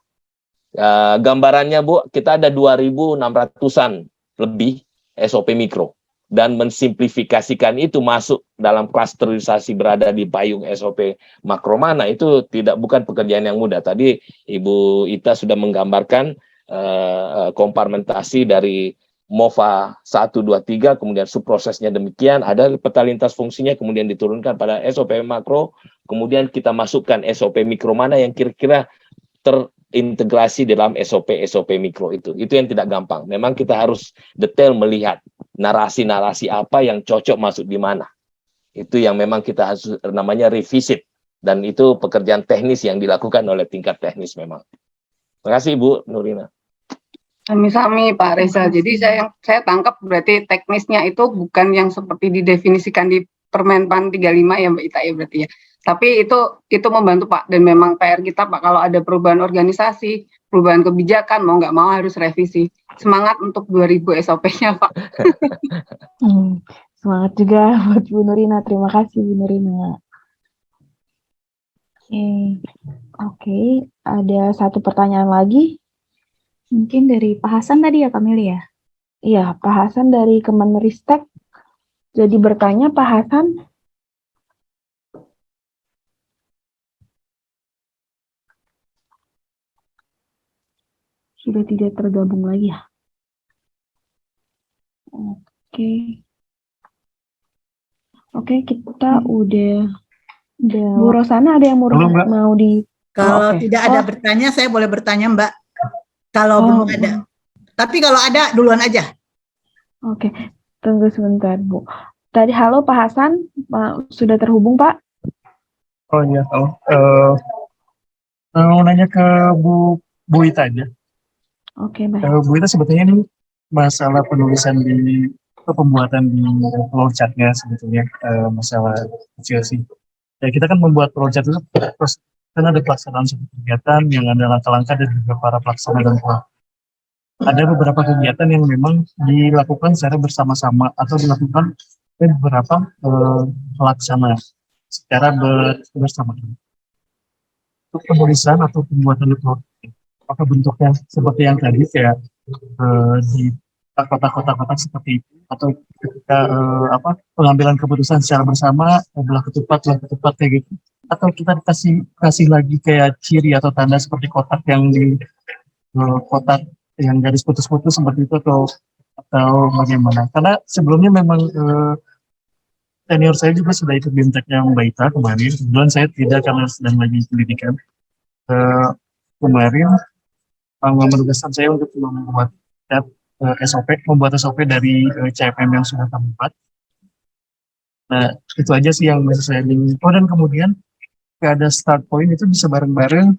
Gambarannya, Bu, kita ada 2.600-an lebih SOP mikro, dan mensimplifikasikan itu masuk dalam klasterisasi berada di payung SOP makro mana itu bukan pekerjaan yang mudah. Tadi Ibu Ita sudah menggambarkan kompartementasi dari MOFA 1, 2, 3, kemudian subprosesnya demikian, ada peta lintas fungsinya, kemudian diturunkan pada SOP makro, kemudian kita masukkan SOP mikro mana yang kira-kira terintegrasi dalam SOP mikro itu yang tidak gampang. Memang kita harus detail melihat narasi-narasi apa yang cocok masuk di mana. Itu yang memang kita harus namanya revisit, dan itu pekerjaan teknis yang dilakukan oleh tingkat teknis memang. Terima kasih Bu Nurina. Sami-sami Pak Reza. Jadi saya tangkap berarti teknisnya itu bukan yang seperti didefinisikan di Permen PAN 35 ya Mbak Ita ya berarti ya. Tapi itu membantu Pak, dan memang PR kita Pak, kalau ada perubahan organisasi, perubahan kebijakan, mau nggak mau harus revisi. Semangat untuk 2000 SOP-nya Pak. Semangat juga buat Bu Nurina, terima kasih Bu Nurina. Oke, ada satu pertanyaan lagi. Mungkin dari Pak Hasan tadi ya Kak Mili ya? Iya, Pak Hasan dari Kemenristek. Jadi bertanya Pak Hasan, sudah tidak tergabung lagi ya? Oke, kita udah Bu Rosana ada yang mau di... Kalau tidak ada bertanya, saya boleh bertanya Mbak. Kalau belum ada. Tapi kalau ada, duluan aja. Oke, tunggu sebentar Bu. Tadi halo Pak Hasan, sudah terhubung Pak? Oh iya, mau nanya ke Bu Ita aja. Oke, baik. Bu Ita, sebetulnya ini masalah penulisan pembuatan di flowchart-nya sebetulnya masalah kecil sih. Ya, kita kan membuat flowchart itu terus kan ada pelaksanaan suatu kegiatan yang ada langkah-langkah dan juga para pelaksana dan pelaku. Ada beberapa kegiatan yang memang dilakukan secara bersama-sama atau dilakukan oleh beberapa pelaksana secara bersama-sama. Untuk penulisan atau pembuatan itu, apakah bentuknya seperti yang tadi kayak di kotak-kotak seperti itu, atau ketika pengambilan keputusan secara bersama, belah ketupat kayak gitu, atau kita kasih lagi kayak ciri atau tanda seperti kotak yang di kotak yang garis putus-putus seperti itu, atau bagaimana? Karena sebelumnya memang senior saya juga sudah ikut BIMTEK-nya Mbak Ita kemarin. Kebetulan saya tidak karena sedang lagi pendidikan. Kemarin menugaskan saya untuk membuat SOP dari CFM yang sudah kami buat. Nah, itu aja sih yang masih saya ingin. Dan kemudian ada start point itu bisa bareng-bareng.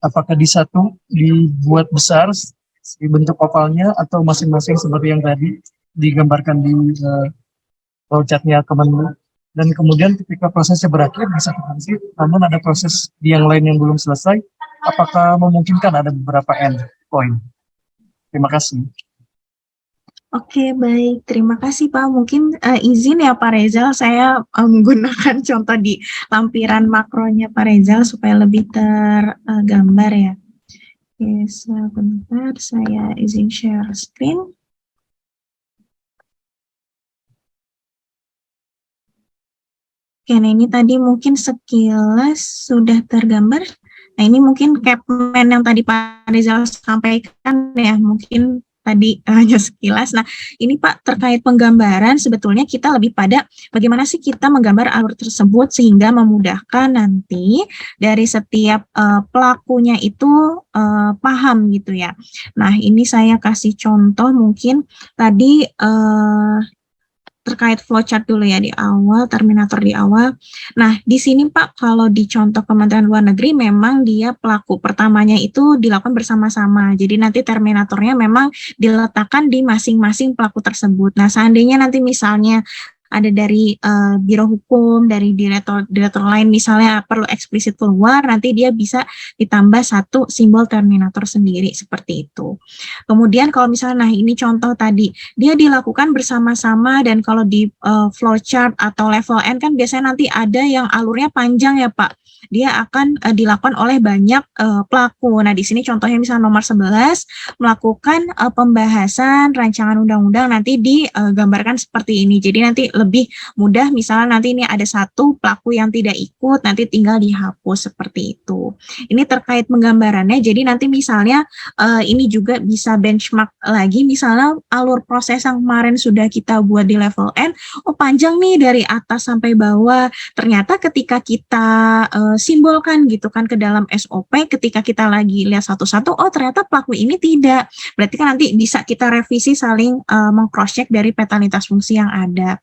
Apakah dibuat besar di bentuk ovalnya, atau masing-masing seperti yang tadi digambarkan di flowchart-nya Kemenlu, dan kemudian ketika prosesnya berakhir bisa transit, namun ada proses yang lain yang belum selesai, apakah memungkinkan ada beberapa end point? Terima kasih. Oke, baik. Terima kasih Pak. Mungkin izin ya Pak Rezal, saya menggunakan contoh di lampiran makronya Pak Rezal supaya lebih tergambar ya. Oke, sebentar saya izin share screen. Oke, nah ini tadi mungkin sekilas sudah tergambar. Nah ini mungkin Kepmen yang tadi Pak Rizal sampaikan ya, mungkin tadi hanya sekilas. Nah ini Pak terkait penggambaran, sebetulnya kita lebih pada bagaimana sih kita menggambar alur tersebut sehingga memudahkan nanti dari setiap pelakunya itu paham gitu ya. Nah ini saya kasih contoh mungkin tadi terkait flowchart dulu ya di awal, terminator di awal. Nah, di sini Pak, kalau di contoh Kementerian Luar Negeri memang dia pelaku pertamanya itu dilakukan bersama-sama. Jadi nanti terminatornya memang diletakkan di masing-masing pelaku tersebut. Nah, seandainya nanti misalnya ada dari Biro Hukum, dari direktur lain misalnya perlu eksplisit keluar, nanti dia bisa ditambah satu simbol terminator sendiri seperti itu. Kemudian kalau misalnya, nah ini contoh tadi, dia dilakukan bersama-sama dan kalau di flowchart atau level N kan biasanya nanti ada yang alurnya panjang ya Pak. Dia akan dilakukan oleh banyak pelaku. Nah, di sini contohnya misalnya nomor 11 melakukan pembahasan rancangan undang-undang nanti digambarkan seperti ini. Jadi nanti lebih mudah misalnya nanti ini ada satu pelaku yang tidak ikut, nanti tinggal dihapus seperti itu. Ini terkait penggambarannya. Jadi nanti misalnya ini juga bisa benchmark lagi misalnya alur proses yang kemarin sudah kita buat di level N, oh panjang nih dari atas sampai bawah. Ternyata ketika kita simbolkan gitu kan ke dalam SOP, ketika kita lagi lihat satu-satu, oh ternyata pelaku ini tidak. Berarti kan nanti bisa kita revisi saling meng-cross check dari peta lintas fungsi yang ada.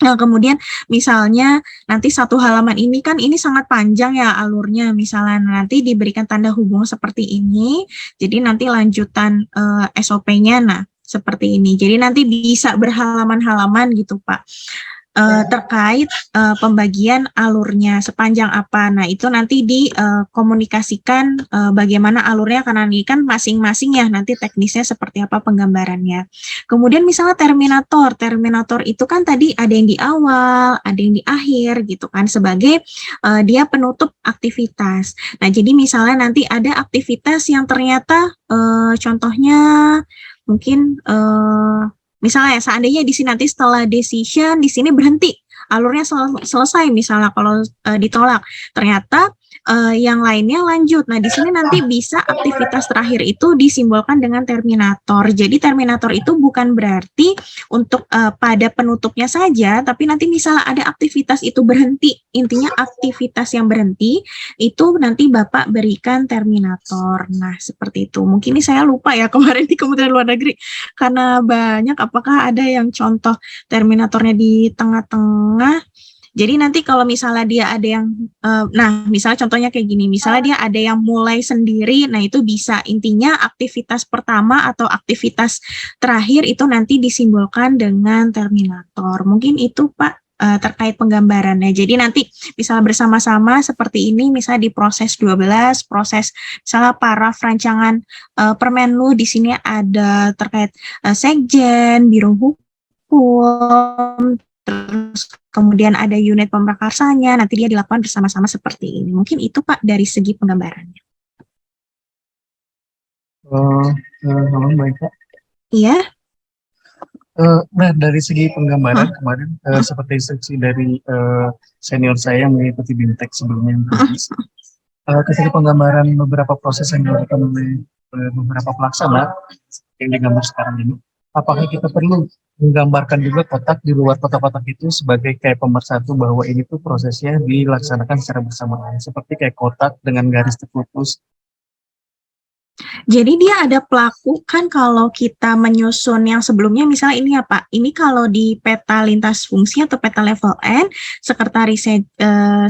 Nah, kemudian misalnya nanti satu halaman ini kan ini sangat panjang ya alurnya, misalnya nanti diberikan tanda hubung seperti ini, jadi nanti lanjutan SOP-nya nah seperti ini. Jadi nanti bisa berhalaman-halaman gitu Pak. Terkait pembagian alurnya sepanjang apa. Nah, itu nanti dikomunikasikan bagaimana alurnya karena ini kan masing-masing ya nanti teknisnya seperti apa penggambarannya. Kemudian misalnya terminator. Terminator itu kan tadi ada yang di awal, ada yang di akhir gitu kan sebagai dia penutup aktivitas. Nah, jadi misalnya nanti ada aktivitas yang ternyata contohnya mungkin misalnya seandainya di sini nanti setelah decision di sini berhenti alurnya selesai misalnya kalau ditolak ternyata yang lainnya lanjut. Nah, di sini nanti bisa aktivitas terakhir itu disimbolkan dengan terminator. Jadi terminator itu bukan berarti untuk pada penutupnya saja, tapi nanti misalnya ada aktivitas itu berhenti. Intinya aktivitas yang berhenti itu nanti Bapak berikan terminator. Nah, seperti itu. Mungkin ini saya lupa ya kemarin di Kementerian Luar Negeri karena banyak. Apakah ada yang contoh terminatornya di tengah-tengah? Jadi nanti kalau misalnya dia ada yang, nah misalnya contohnya kayak gini, misalnya dia ada yang mulai sendiri, nah itu bisa intinya aktivitas pertama atau aktivitas terakhir itu nanti disimbolkan dengan terminator. Mungkin itu Pak terkait penggambarannya. Jadi nanti misalnya bersama-sama seperti ini, misalnya di proses 12, proses misalnya paraf rancangan Permenlu, di sini ada terkait Sekjen, Biro Hukum, terus kemudian ada unit pemrakarsanya, nanti dia dilakukan bersama-sama seperti ini. Mungkin itu Pak dari segi penggambarannya. Halo baik Pak. Iya. Nah dari segi penggambaran kemarin seperti instruksi dari senior saya yang mengikuti BIMTEK sebelumnya yang ketika penggambaran beberapa proses yang dilakukan oleh beberapa pelaksana yang digambar sekarang ini, apakah kita perlu menggambarkan juga kotak di luar kotak-kotak itu sebagai kayak pemersatu bahwa ini tuh prosesnya dilaksanakan secara bersamaan, seperti kayak kotak dengan garis terputus. Jadi dia ada pelaku kan kalau kita menyusun yang sebelumnya misalnya ini ya Pak, ini kalau di peta lintas fungsi atau peta level N, sekretaris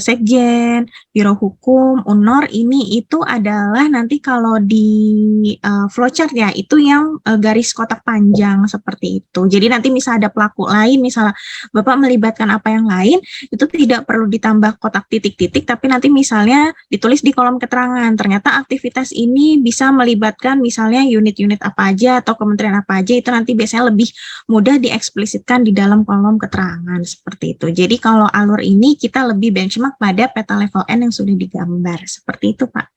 Sekjen, Biro Hukum, UNOR ini itu adalah nanti kalau di flowchart ya itu yang garis kotak panjang seperti itu. Jadi nanti misalnya ada pelaku lain, misalnya Bapak melibatkan apa yang lain, itu tidak perlu ditambah kotak titik-titik, tapi nanti misalnya ditulis di kolom keterangan, ternyata aktivitas ini bisa melibatkan misalnya unit-unit apa aja atau kementerian apa aja, itu nanti biasanya lebih mudah dieksplisitkan di dalam kolom keterangan seperti itu. Jadi kalau alur ini kita lebih benchmark pada peta level N yang sudah digambar seperti itu Pak.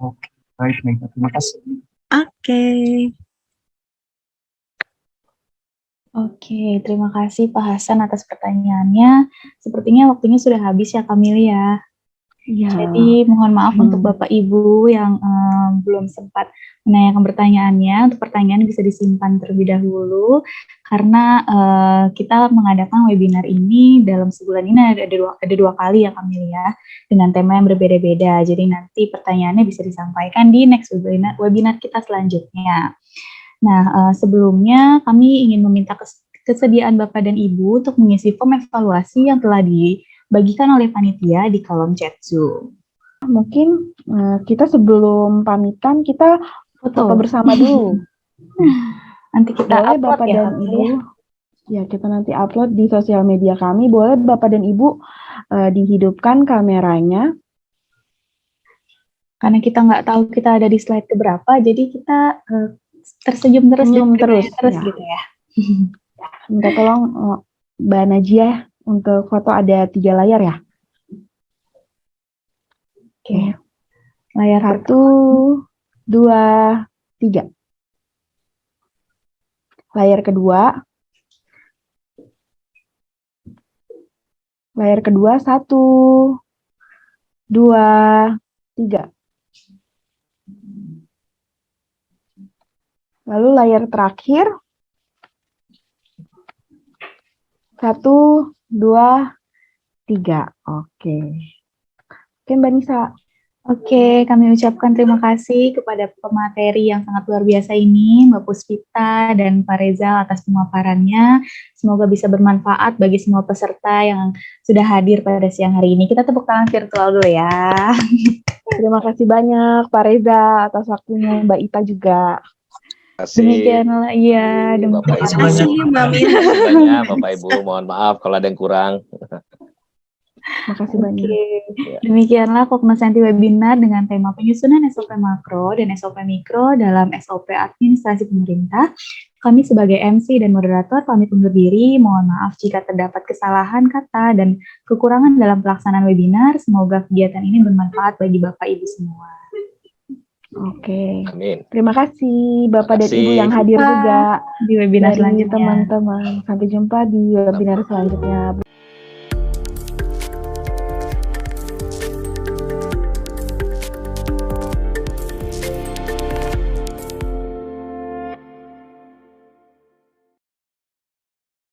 Oke, baik, terima kasih. Oke, terima kasih Pak Hasan atas pertanyaannya. Sepertinya waktunya sudah habis ya Kamili ya. Ya. Jadi mohon maaf untuk Bapak Ibu yang belum sempat menanyakan pertanyaannya. Untuk pertanyaan bisa disimpan terlebih dahulu karena kita mengadakan webinar ini dalam sebulan ini ada dua kali ya Kamili ya, dengan tema yang berbeda-beda. Jadi nanti pertanyaannya bisa disampaikan di next webinar kita selanjutnya. Nah, sebelumnya kami ingin meminta kesediaan Bapak dan Ibu untuk mengisi form evaluasi yang telah dibagikan oleh panitia di kolom chat Zoom. Mungkin kita sebelum pamitan kita foto bersama dulu. Nanti kita Boleh upload Bapak ya, dan Ibu. Ya, kita nanti upload di sosial media kami. Boleh Bapak dan Ibu dihidupkan kameranya. Karena kita nggak tahu kita ada di slide keberapa, jadi kita tersenyum terus Senyum dan terus, terus ya. gitu ya. Minta tolong Mbak Najia untuk foto ada 3 layar ya. Oke. Layar 1, 2, 3. Layar kedua. Layar kedua 1, 2, 3. Lalu layar terakhir 1, 2, 3. Oke. Oke Mbak Nisa. Oke, kami ucapkan terima kasih kepada pemateri yang sangat luar biasa ini, Mbak Puspita dan Pak Reza atas pemaparannya. Semoga bisa bermanfaat bagi semua peserta yang sudah hadir pada siang hari ini. Kita tepuk tangan virtual dulu ya. Terima kasih banyak Pak Reza atas waktunya, Mbak Ita juga. Demikianlah, iya. Bapak Terima kasih Mbak Mira. Terima kasih banyak Bapak Ibu. Mohon maaf kalau ada yang kurang. Makasih banyak. Demikianlah Koknosanti webinar dengan tema penyusunan SOP makro dan SOP mikro dalam SOP administrasi pemerintah. Kami sebagai MC dan moderator pamit undur diri. Mohon maaf jika terdapat kesalahan kata dan kekurangan dalam pelaksanaan webinar. Semoga kegiatan ini bermanfaat bagi Bapak Ibu semua. Oke. Amin. Terima kasih Bapak dan Ibu yang hadir Sampai juga di webinar dari selanjutnya. teman-teman. Sampai jumpa di webinar selanjutnya.